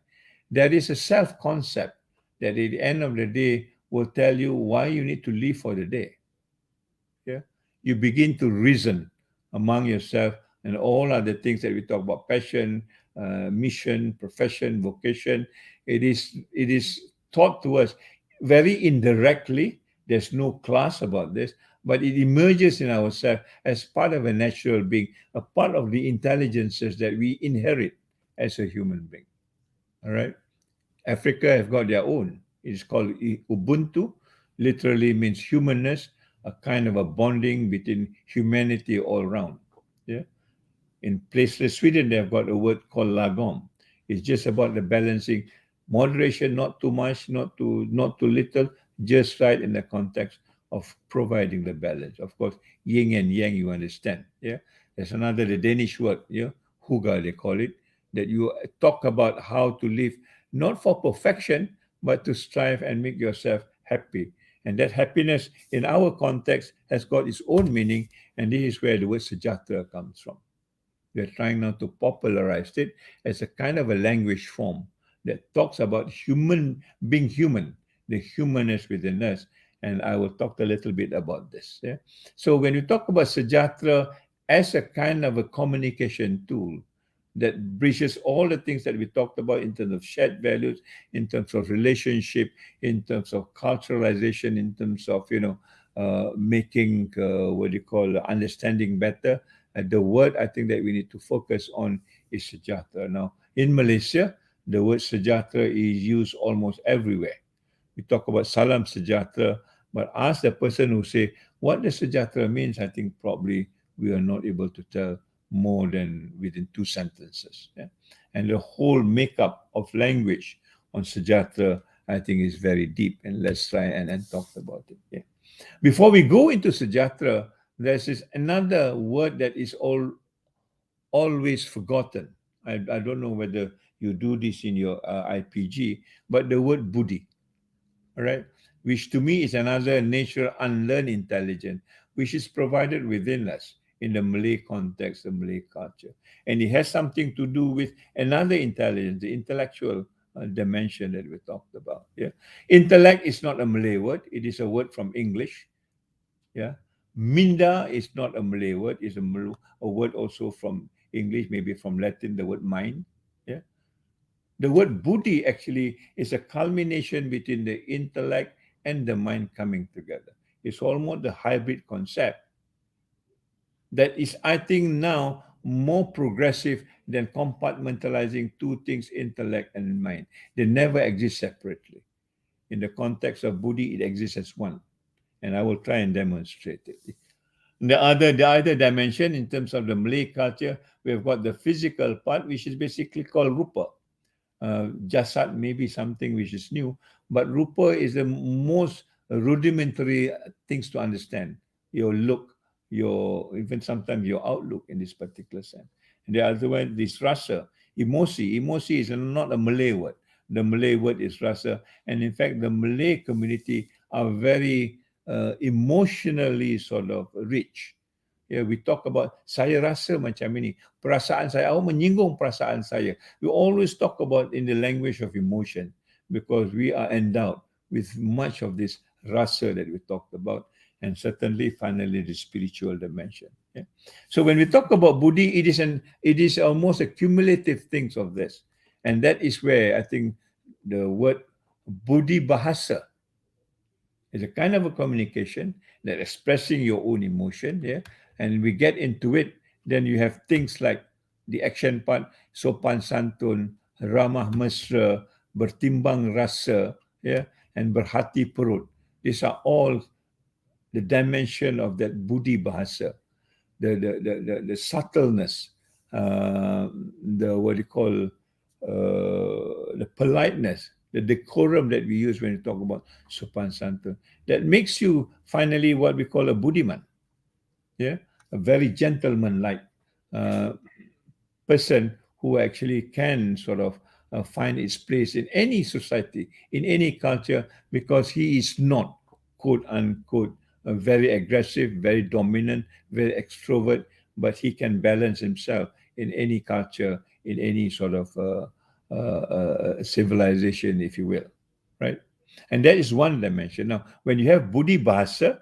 There is a self concept that at the end of the day will tell you why you need to live for the day. Yeah, you begin to reason among yourself and all other things that we talk about: passion, mission, profession, vocation. It is taught to us very indirectly. There's no class about this, but it emerges in ourselves as part of a natural being, a part of the intelligences that we inherit as a human being. All right. Africa have got their own. It's called Ubuntu, literally means humanness, a kind of a bonding between humanity all around. Yeah. In places, Sweden, they've got a word called lagom. It's just about the balancing, moderation, not too much, not too little, just right in the context of providing the balance. Of course, yin and yang, you understand. Yeah. There's another, the Danish word, yeah, huga they call it, that you talk about how to live not for perfection, but to strive and make yourself happy. And that happiness in our context has got its own meaning, and this is where the word sejahterā comes from. We're trying now to popularize it as a kind of a language form that talks about being human, the humanness within us. And I will talk a little bit about this. Yeah? So when you talk about Sejahtera as a kind of a communication tool that bridges all the things that we talked about in terms of shared values, in terms of relationship, in terms of culturalization, in terms of making what you call understanding better, the word I think that we need to focus on is sejahtera. Now, in Malaysia, the word sejahtera is used almost everywhere. We talk about salam sejahtera, but ask the person who say, what does sejahtera means? I think probably we are not able to tell more than within two sentences. Yeah? And the whole makeup of language on sejahtera, I think, is very deep. And let's try and talk about it. Yeah? Before we go into sejahtera, there's this another word that is always forgotten. I don't know whether you do this in your IPG, but the word buddhi, all right, which to me is another natural unlearned intelligence, which is provided within us in the Malay context, the Malay culture. And it has something to do with another intelligence, the intellectual dimension that we talked about. Yeah, intellect is not a Malay word; it is a word from English. Yeah. Minda is not a Malay word, it's a word also from English, maybe from Latin, the word mind. Yeah. The word buddhi actually is a culmination between the intellect and the mind coming together. It's almost the hybrid concept that is, I think, now more progressive than compartmentalizing two things, intellect and mind. They never exist separately. In the context of buddhi, it exists as one. And I will try and demonstrate it. The other dimension in terms of the Malay culture, we've got the physical part, which is basically called rupa. Jasad may be something which is new, but rupa is the most rudimentary things to understand. Your look, your even sometimes your outlook in this particular sense. And the other one is rasa, emosi. Emosi is not a Malay word. The Malay word is rasa, and in fact, the Malay community are very emotionally sort of rich. We talk about saya rasa macam ini, perasaan saya, awak menyinggung perasaan saya. We always talk about in the language of emotion because we are endowed with much of this rasa that we talked about, and certainly finally the spiritual dimension. Yeah? So when we talk about buddhi, it is almost a cumulative things of this, and that is where I think the word buddhi bahasa is a kind of a communication that expressing your own emotion, yeah. And we get into it, then you have things like the action part, sopan santun, ramah mesra, bertimbang rasa, yeah, and berhati perut. These are all the dimension of that buddhi bahasa, the subtleness, the what you call the politeness, the decorum that we use when we talk about sopan santun, that makes you finally what we call a buddhiman, yeah, a very gentleman-like uh, person who actually can sort of find its place in any society, in any culture, because he is not, quote unquote, very aggressive, very dominant, very extrovert, but he can balance himself in any culture, in any sort of civilization, if you will, right? And that is one dimension. Now, when you have Budi Bahasa,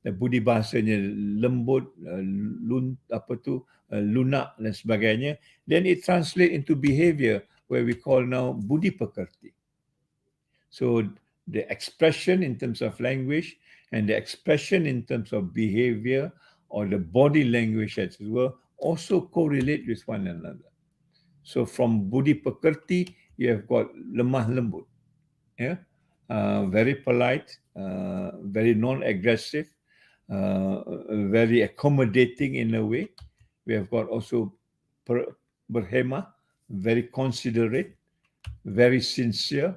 budi bahasanya lembut, lunak dan sebagainya, then it translate into behavior where we call now budi pekerti. So the expression in terms of language and the expression in terms of behavior or the body language as well also correlate with one another. So from budi pekerti, you have got lemah lembut, yeah, very polite, very non-aggressive, very accommodating in a way. We have got also berhemah, very considerate, very sincere,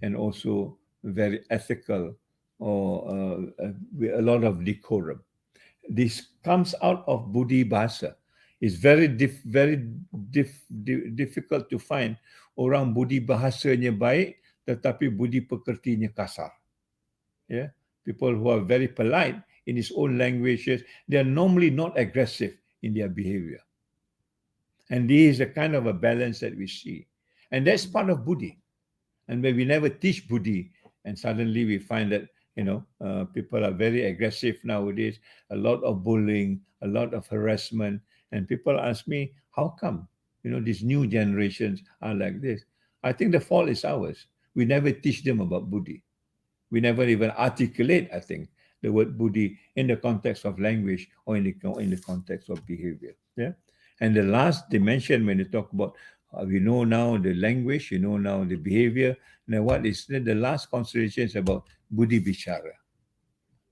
and also very ethical, or with a lot of decorum. This comes out of Budi Bahasa. It's difficult to find orang Budi Bahasanya baik tetapi Budi Pekertinya kasar. Yeah, people who are very polite in his own languages, they are normally not aggressive in their behavior. And this is a kind of a balance that we see. And that's part of Buddhi. And when we never teach Buddhi, and suddenly we find that, people are very aggressive nowadays, a lot of bullying, a lot of harassment. And people ask me, how come, these new generations are like this? I think the fault is ours. We never teach them about Buddhi. We never even articulate, I think, the word buddhi in the context of language or in the context of behavior. Yeah. And the last dimension, when you talk about, we know now the language, you know now the behavior. Now, what is the last consideration is about buddhi bichara.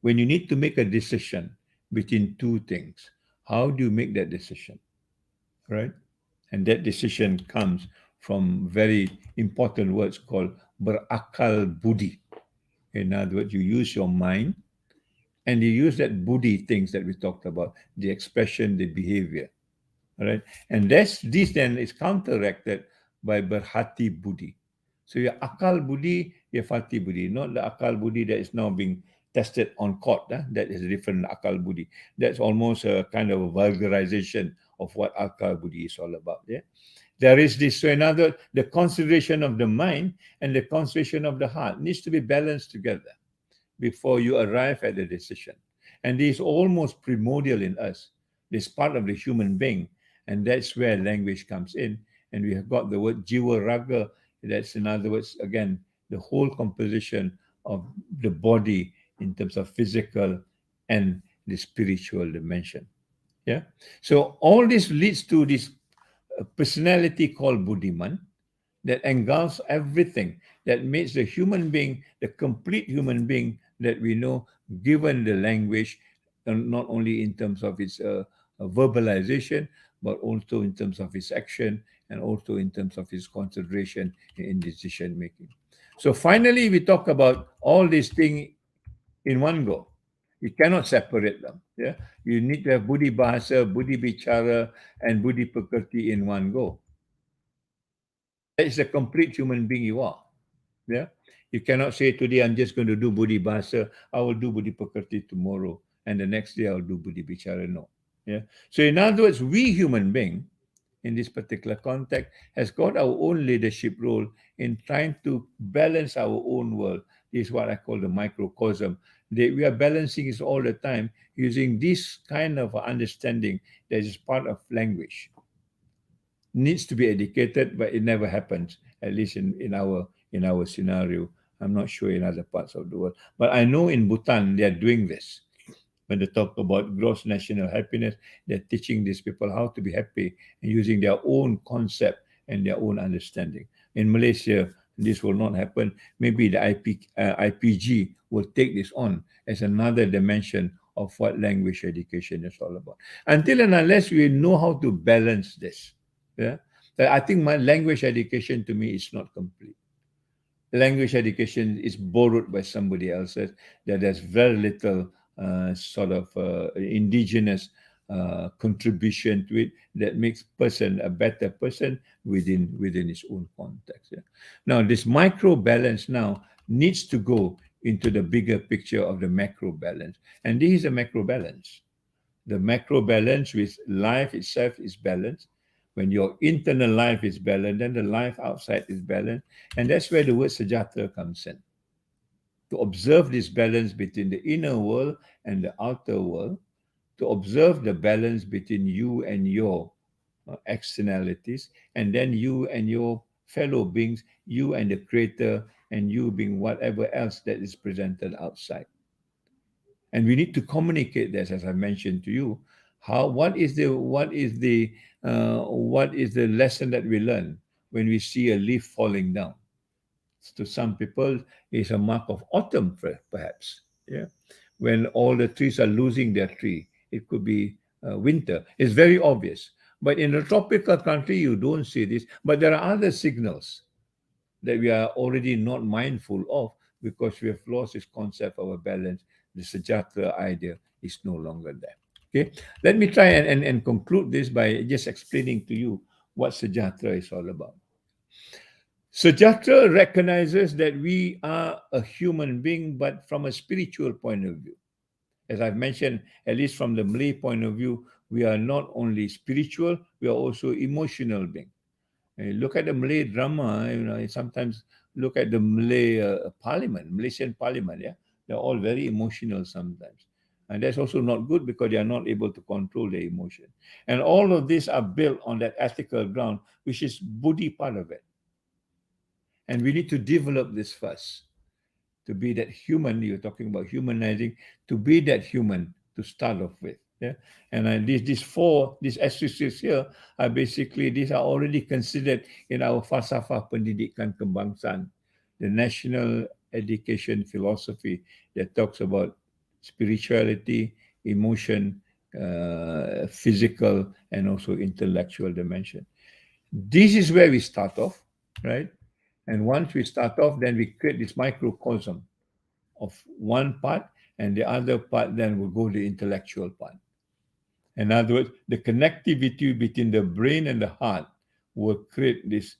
When you need to make a decision between two things, how do you make that decision? Right? And that decision comes from very important words called berakal budi. In other words, you use your mind and you use that buddhi things that we talked about, the expression, the behavior. All right. And this then is counteracted by berhati buddhi. So your akal buddhi, your fati buddhi, not the akal buddhi that is now being tested on court. That is a different akal buddhi. That's almost a kind of a vulgarization of what akal buddhi is all about. Yeah. There is this, so another, the consideration of the mind and the consideration of the heart needs to be balanced together before you arrive at the decision. And this is almost primordial in us. This part of the human being. And that's where language comes in. And we have got the word jiwa raga. That's, in other words, again, the whole composition of the body in terms of physical and the spiritual dimension. Yeah. So all this leads to this personality called Buddhiman that engulfs everything, that makes the human being the complete human being that we know, given the language, not only in terms of its verbalization, but also in terms of its action and also in terms of its consideration in decision making. So finally, we talk about all these things in one go. You cannot separate them. Yeah, you need to have Budi Bahasa, Budi Bicara, and Budi Pekerti in one go. That is a complete human being you are. Yeah. You cannot say today I'm just going to do Budi Bahasa, I will do Budi Pekerti tomorrow, and the next day I'll do Budi Bicara. No. Yeah. So in other words, we human being in this particular context has got our own leadership role in trying to balance our own world. This is what I call the microcosm. We are balancing it all the time using this kind of understanding that is part of language. Needs to be educated, but it never happens, at least in our scenario. I'm not sure in other parts of the world. But I know in Bhutan they are doing this. When they talk about gross national happiness, they're teaching these people how to be happy and using their own concept and their own understanding. In Malaysia, this will not happen. Maybe the IPG will take this on as another dimension of what language education is all about. Until and unless we know how to balance this, yeah, I think my language education to me is not complete. Language education is borrowed by somebody else's, that there's very little sort of indigenous contribution to it that makes person a better person within his own context. Yeah. Now this micro balance now needs to go into the bigger picture of the macro balance, and this is a macro balance. The macro balance with life itself is balanced. When your internal life is balanced, then the life outside is balanced. And that's where the word sajatra comes in. To observe this balance between the inner world and the outer world, to observe the balance between you and your externalities, and then you and your fellow beings, you and the creator, and you being whatever else that is presented outside. And we need to communicate this, as I mentioned to you. How what is the lesson that we learn when we see a leaf falling down? To some people, it's a mark of autumn, perhaps. Yeah, when all the trees are losing their tree, it could be winter. It's very obvious. But in a tropical country, you don't see this. But there are other signals that we are already not mindful of because we have lost this concept of a balance. The Sajatra idea is no longer there. Okay, let me try and conclude this by just explaining to you what Sajatra is all about. Sajatra recognizes that we are a human being, but from a spiritual point of view. As I've mentioned, at least from the Malay point of view, we are not only spiritual, we are also emotional beings. Look at the Malay drama, sometimes look at the Malay parliament, Malaysian parliament, yeah. They're all very emotional sometimes. And that's also not good because they are not able to control their emotion. And all of these are built on that ethical ground, which is Buddhi part of it. And we need to develop this first to be that human. You're talking about humanizing, to be that human to start off with. Yeah, and these asterisks here are basically, these are already considered in our falsafah pendidikan kebangsaan, the national education philosophy that talks about spirituality, emotion, physical, and also intellectual dimension. This is where we start off, right? And once we start off, then we create this microcosm of one part, and the other part then will go the intellectual part. In other words, the connectivity between the brain and the heart will create this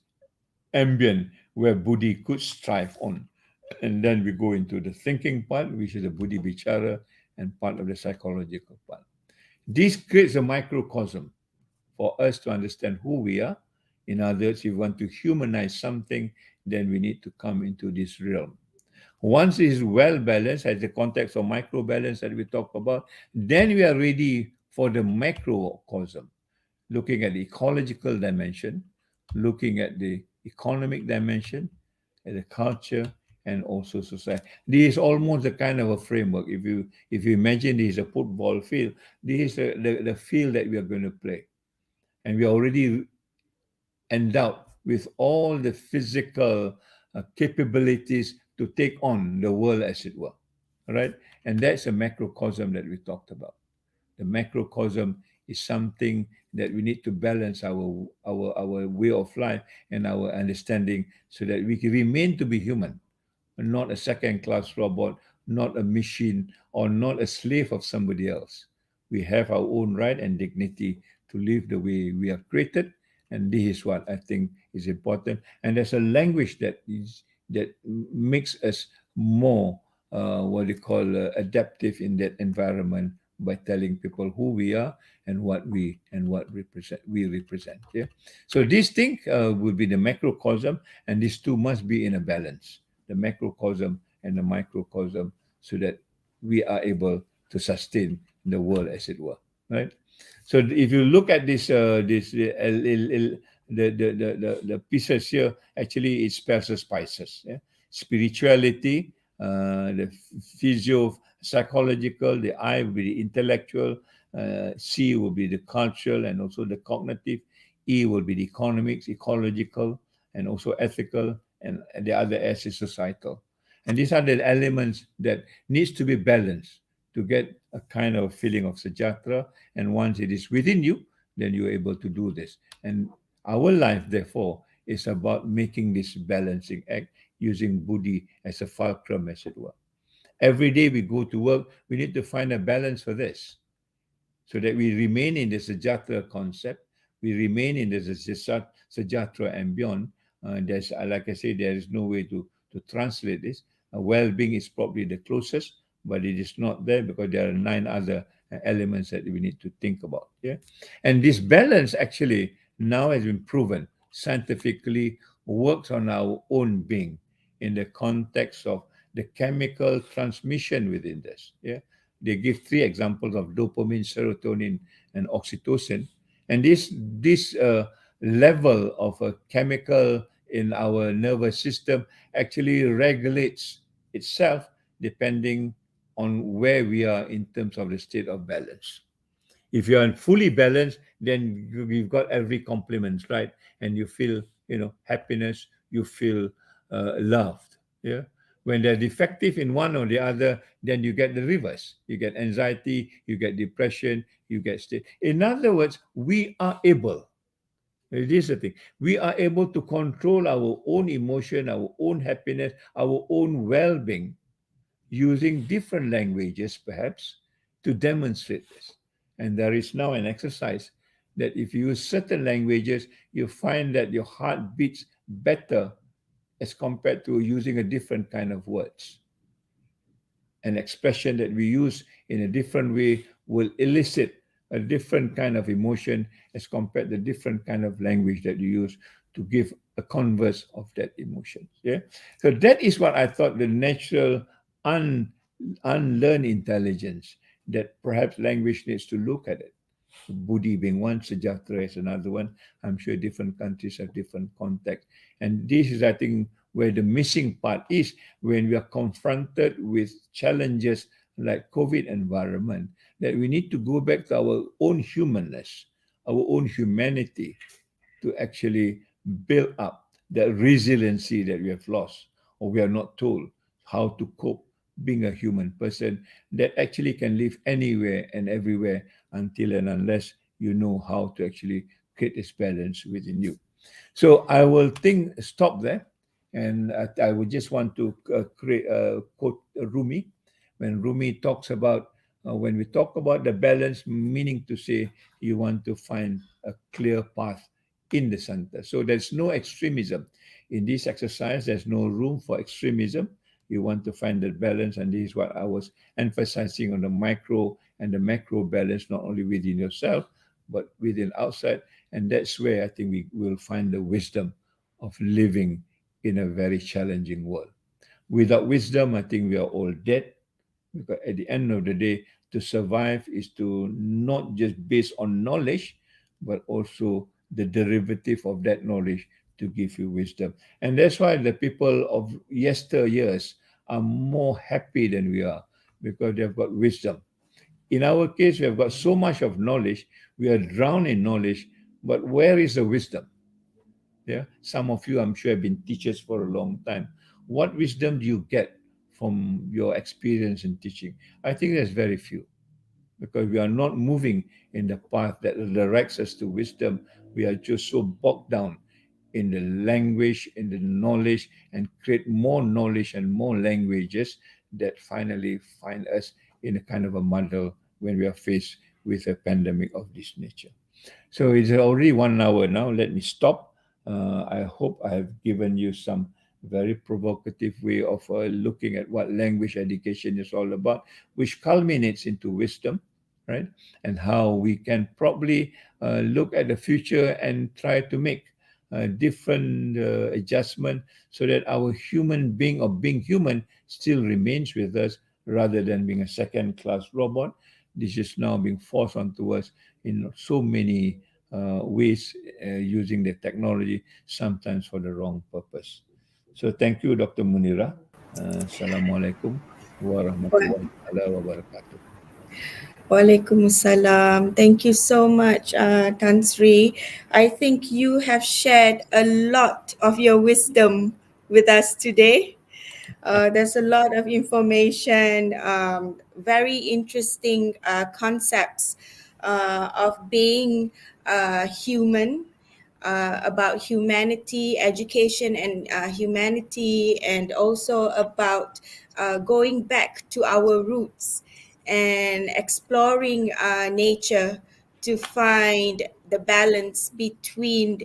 ambient where Buddhi could strive on. And then we go into the thinking part, which is the Buddhi Bichara, and part of the psychological part. This creates a microcosm for us to understand who we are. In other words, if we want to humanize something, then we need to come into this realm. Once it is well balanced, as the context of micro balance that we talked about, then we are ready for the macrocosm, looking at the ecological dimension, looking at the economic dimension, at the culture, and also society. This is almost a kind of a framework. If you imagine this is a football field, this is the field that we are going to play. And we are already endowed with all the physical capabilities to take on the world, as it were. All right. And that's a macrocosm that we talked about. The macrocosm is something that we need to balance our way of life and our understanding so that we can remain to be human, not a second class robot, not a machine, or not a slave of somebody else. We have our own right and dignity to live the way we are created. And this is what I think is important. And there's a language that makes us more what they call adaptive in that environment by telling people who we are and what we represent. Yeah. So these things will be the macrocosm, and these two must be in a balance, the macrocosm and the microcosm, so that we are able to sustain the world, as it were. Right. So if you look at the pieces here, actually it spells the spices. Yeah? Spirituality, the physio psychological, the I will be the intellectual, C will be the cultural and also the cognitive, E will be the economics, ecological, and also ethical, and the other S is societal. And these are the elements that needs to be balanced to get a kind of feeling of sajatra. And once it is within you, then you're able to do this. And our life, therefore, is about making this balancing act using buddhi as a fulcrum, as it were. Every day we go to work, we need to find a balance for this so that we remain in the Sajatra concept, we remain in the Sajatra and beyond. There's, like I say, there is no way to translate this. Well-being is probably the closest, but it is not there because there are 9 other elements that we need to think about. Yeah, and this balance actually now has been proven scientifically works on our own being in the context of the chemical transmission within this. Yeah, they give 3 examples of dopamine, serotonin, and oxytocin. And this level of a chemical in our nervous system actually regulates itself depending on where we are in terms of the state of balance. If you are fully balanced, then you've got every complement, right? And you feel, happiness, you feel loved. Yeah. When they're defective in one or the other, then you get the reverse. You get anxiety, you get depression, you get state. In other words, we are able. This is the thing. We are able to control our own emotion, our own happiness, our own well-being using different languages, perhaps, to demonstrate this. And there is now an exercise that if you use certain languages, you find that your heart beats better as compared to using a different kind of words. An expression that we use in a different way will elicit a different kind of emotion as compared to different kind of language that you use to give a converse of that emotion. Yeah. So that is what I thought the natural unlearned intelligence that perhaps language needs to look at it. Buddhi being one, Sejahtera is another one. I'm sure different countries have different context. And this is, I think, where the missing part is when we are confronted with challenges like COVID environment, that we need to go back to our own humanness, our own humanity, to actually build up that resiliency that we have lost or we are not told how to cope being a human person that actually can live anywhere and everywhere until and unless you know how to actually create this balance within you. So I will stop there, and I would just want to quote Rumi when Rumi talks about when we talk about the balance, meaning to say you want to find a clear path in the center. So there's no extremism in this exercise. There's no room for extremism. You want to find that balance, and this is what I was emphasizing on the micro and the macro balance, not only within yourself but within outside. And that's where I think we will find the wisdom of living in a very challenging world. Without wisdom, I think we are all dead, because at the end of the day, to survive is to not just based on knowledge, but also the derivative of that knowledge to give you wisdom. And that's why the people of yesteryears are more happy than we are, because they've got wisdom. In our case, we have got so much of knowledge, we are drowned in knowledge, but where is the wisdom? Yeah, some of you, I'm sure, have been teachers for a long time. What wisdom do you get from your experience in teaching? I think there's very few, because we are not moving in the path that directs us to wisdom. We are just so bogged down in the language, in the knowledge, and create more knowledge and more languages that finally find us in a kind of a muddle when we are faced with a pandemic of this nature. So it's already 1 hour now. Let me stop. I hope I have given you some very provocative way of looking at what language education is all about, which culminates into wisdom. right? And how we can probably look at the future and try to make different adjustment so that our human being of being human still remains with us rather than being a second class robot. This is now being forced onto us in so many ways using the technology, sometimes for the wrong purpose. So thank you, Dr. Munira. Assalamualaikum warahmatullahi wabarakatuh. Waalaikumsalam. Thank you so much, Tan Sri. I think you have shared a lot of your wisdom with us today. There's a lot of information, very interesting concepts of being human, about humanity, education, and humanity, and also about going back to our roots and exploring nature to find the balance between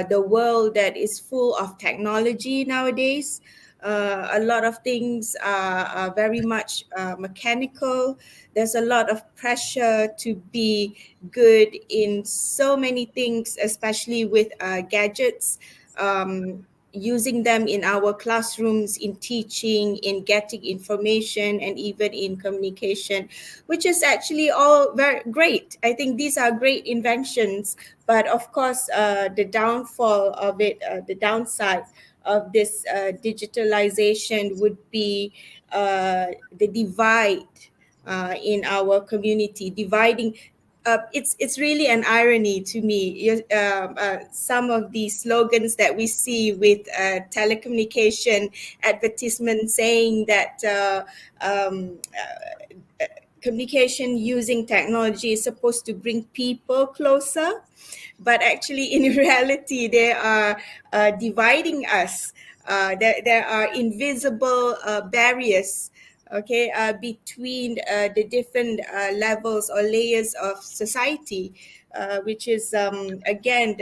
the world that is full of technology nowadays. A lot of things are very much mechanical. There's a lot of pressure to be good in so many things, especially with gadgets. Using them in our classrooms, in teaching, in getting information, and even in communication, which is actually all very great. I think these are great inventions, but of course, the downfall of it, the downside of this digitalization would be the divide in our community, dividing. It's really an irony to me. Some of the slogans that we see with telecommunication advertisements saying that communication using technology is supposed to bring people closer, but actually in reality they are dividing us. There are invisible barriers, okay, between the different levels or layers of society, which is again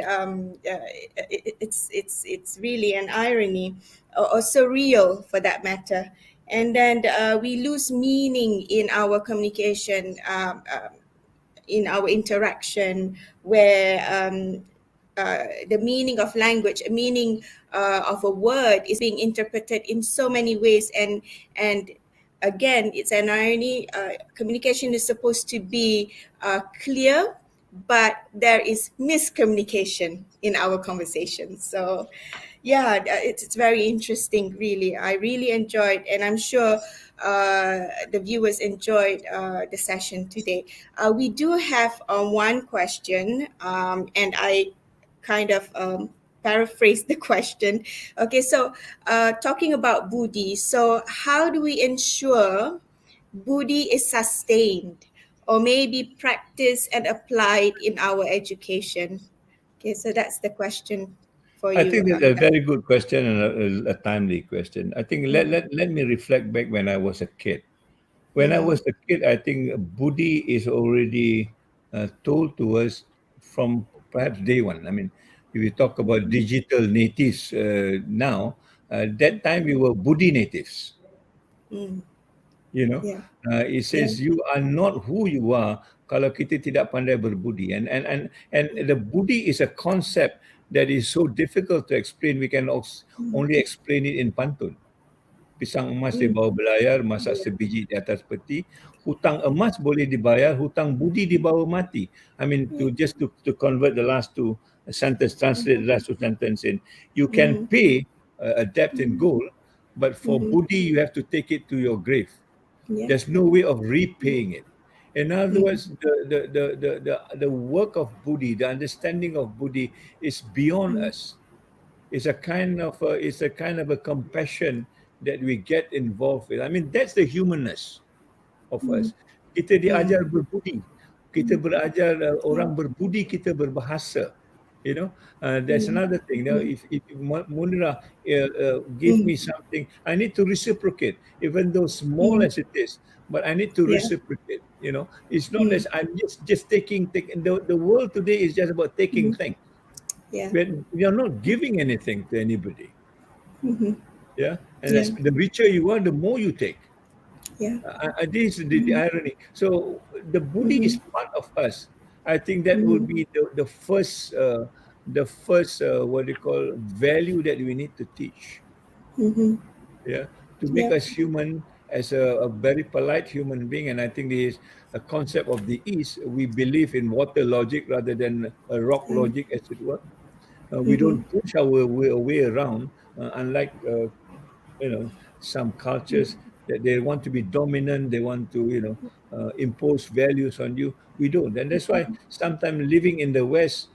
it's really an irony, or surreal for that matter. And then we lose meaning in our communication, in our interaction, where the meaning of language, a meaning of a word is being interpreted in so many ways. And again, it's an irony. Communication is supposed to be clear, but there is miscommunication in our conversations. So yeah, it's very interesting, really. I really enjoyed, and I'm sure the viewers enjoyed the session today. We do have one question, and I kind of paraphrase the question. Okay, so talking about Buddhi, so how do we ensure Buddhi is sustained or maybe practiced and applied in our education? Okay, so that's the question for I you. think that's a very good question and a timely question. I think let me reflect back when I was a kid. When I Mm, was a kid, I think Buddhi is already told to us from perhaps day one. I mean, if you talk about digital natives now, that time we were Buddhi natives. mm, You know, yeah, it yeah, says you are not who you are kalau kita tidak pandai berbudi. And the Buddhi is a concept that is so difficult to explain. We can only explain it in pantun. Pisang emas di mm, bawah belayar, masak yeah, sebiji di atas peti. Hutang emas boleh dibayar, hutang budi dibawa mati. I mean, yeah, to convert the last two sentence, translate the last two sentence in. You can mm, pay a debt in gold, but for mm, budi, you have to take it to your grave. yeah, There's no way of repaying it. In other mm, words, the work of Buddhi, the understanding of Buddhi is beyond mm, us. It's a kind of a compassion that we get involved with. I mean, that's the humanness of mm, us. Kita mm, diajar berbudi. Kita berajar yeah, orang berbudi, kita berbahasa. You know, there's mm, another thing. Now, mm, if Munira give mm, me something, I need to reciprocate, even though small mm, as it is. But I need to yeah, reciprocate. You know, it's not mm, that I'm just taking. The world today is just about taking mm, things. yeah, We are not giving anything to anybody. mm, Yeah, and yeah, as the richer you are, the more you take. Yeah. This is the irony. So the Buddhi is Mm-hmm. part of us. I think that would Mm-hmm. be the first what do you call value that we need to teach. Mm-hmm. Yeah, to make Yeah. us human as a very polite human being. And I think this is a concept of the East. We believe in water logic rather than a rock logic, as it were. We Mm-hmm. don't push our way around, unlike some cultures that they want to be dominant, they want to impose values on you. We don't, and that's why sometimes living in the West,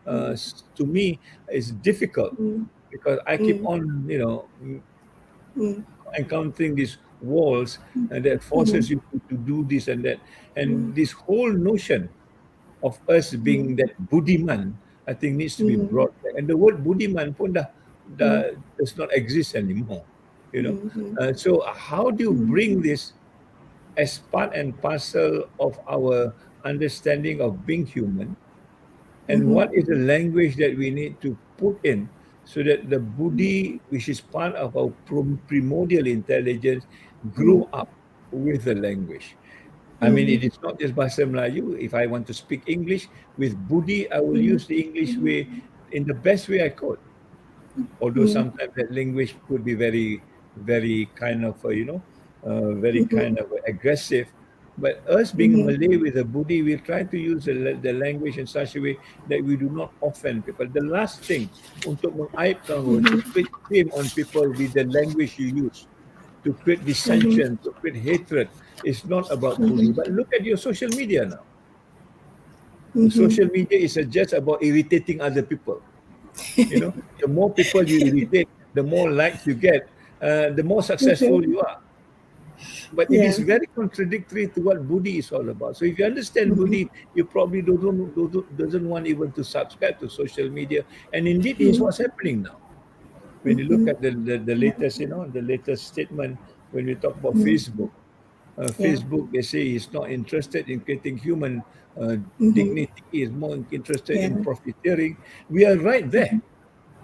to me, is difficult because I keep Mm-hmm. on Mm-hmm. encountering these walls and that Mm-hmm. forces you to do this and that, and this whole notion of us being that buddhiman, I think needs to be Mm-hmm. brought back. And the word buddhiman pun Mm-hmm. does not exist anymore. You know, Mm-hmm. so how do you bring this as part and parcel of our understanding of being human? And Mm-hmm. what is the language that we need to put in so that the Buddhi, which is part of our primordial intelligence, grow up with the language? I mean, Mm-hmm. it is not just Bahasa Melayu. If I want to speak English with Budi, I will Mm-hmm. use the English way in the best way I could. Although sometimes that language could be very, very kind of, very kind of aggressive. But us being a Mm-hmm. Malay with a Budi, we try to use the language in such a way that we do not offend people. The last thing, untuk mengaibkan orang, to Mm-hmm. put shame on people with the language you use, to create Mm-hmm. dissension, to create hatred. It's not about bullying. But look at your social media now. Mm-hmm. Social media is just about irritating other people. The more people you irritate, the more likes you get, the more successful Mm-hmm. you are. But it is Yeah. very contradictory to what Buddhi is all about. So if you understand Buddhi, you probably doesn't want even to subscribe to social media. And indeed, this is what's happening now. When you look Mm-hmm. at the latest, the latest statement when we talk about Mm-hmm. Facebook. Yeah. Facebook, they say, is not interested in creating human Mm-hmm. dignity, is more interested in Yeah. profiteering. We are right there.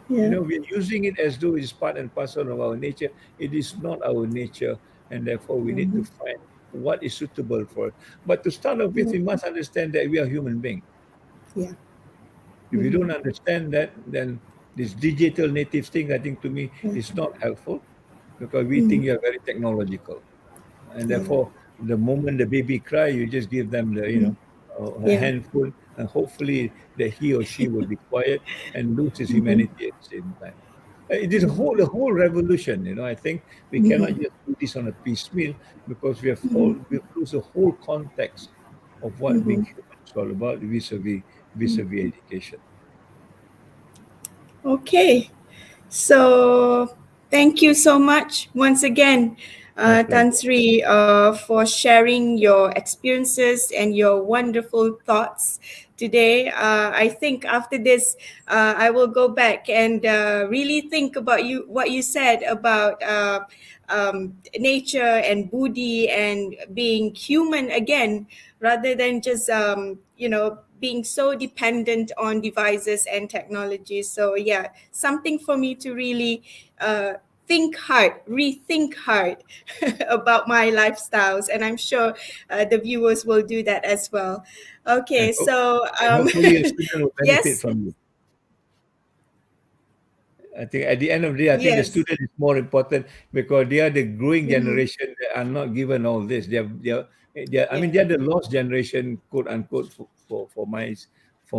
Yeah. We are using it as though it's part and parcel of our nature. It is not our nature, and therefore we need to Mm-hmm. find what is suitable for it. But to start off with, Yeah. we must understand that we are human beings. Yeah. If you Mm-hmm. don't understand that, then this digital native thing, I think to me, Yeah. is not helpful because we Mm-hmm. think you're very technological. And Yeah. therefore, the moment the baby cry, you just give them Mm-hmm. a Yeah. handful, and hopefully that he or she will be quiet and lose his humanity at the same time. It is a whole revolution. I think we cannot Mm-hmm. just do this on a piecemeal because we've lose the whole context of what being Mm-hmm. human is all about vis-a-vis education. Okay. So thank you so much once again, My Tan pleasure. Sri, for sharing your experiences and your wonderful thoughts today. I think after this, I will go back and really think about what you said about nature and Buddhi and being human again, rather than just being so dependent on devices and technology. So yeah, something for me to really think hard, rethink hard about my lifestyles, and I'm sure the viewers will do that as well. And, Okay, ho- so and hopefully a student will benefit yes, from you. I think at the end of the day, I think the yes, student is more important because they are the growing hmm, generation that are not given all this. I mean, yeah, they are the lost generation, quote unquote, for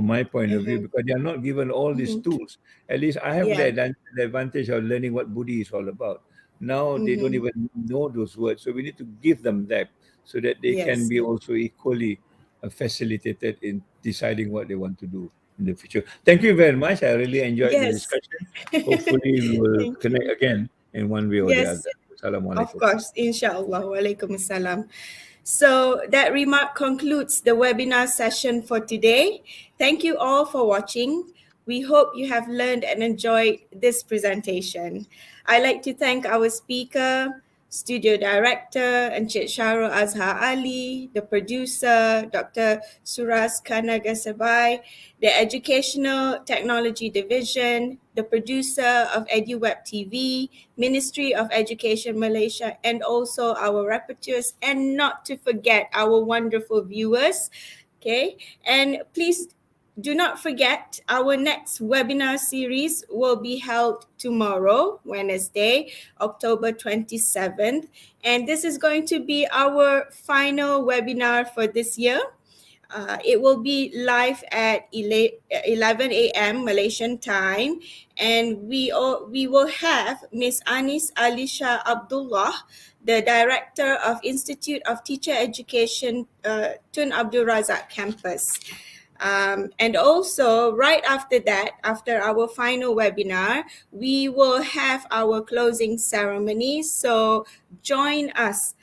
my point of view, hmm, because they are not given all these hmm, tools. At least I have yeah, the advantage of learning what Buddhi is all about. Now they don't hmm, even know those words, so we need to give them that so that they can yes, be also equally facilitated in deciding what they want to do in the future. Thank you very much. I really enjoyed the yes. discussion. Hopefully, we will Thank connect you. again in one way or the Yes, other. of Assalamualaikum. course, inshallah. Waalaikumsalam. So that remark concludes the webinar session for today. Thank you all for watching. We hope you have learned and enjoyed this presentation. I'd like to thank our speaker, studio director Encik Syahrul Azhar Ali, the producer Dr. Suras Kanagasabai, the Educational Technology Division, the producer of EduWeb TV, Ministry of Education Malaysia, and also our rapporteurs, and not to forget our wonderful viewers. Okay, and please do not forget our next webinar series will be held tomorrow, Wednesday, October 27th. And this is going to be our final webinar for this year. It will be live at 11 a.m. Malaysian time, and we will have Miss Anis Alisha Abdullah, the director of Institute of Teacher Education, Tun Abdul Razak campus. And also, right after that, after our final webinar, we will have our closing ceremony. So join us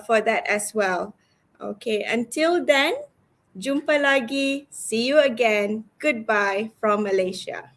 for that as well. Okay, until then, jumpa lagi. See you again. Goodbye from Malaysia.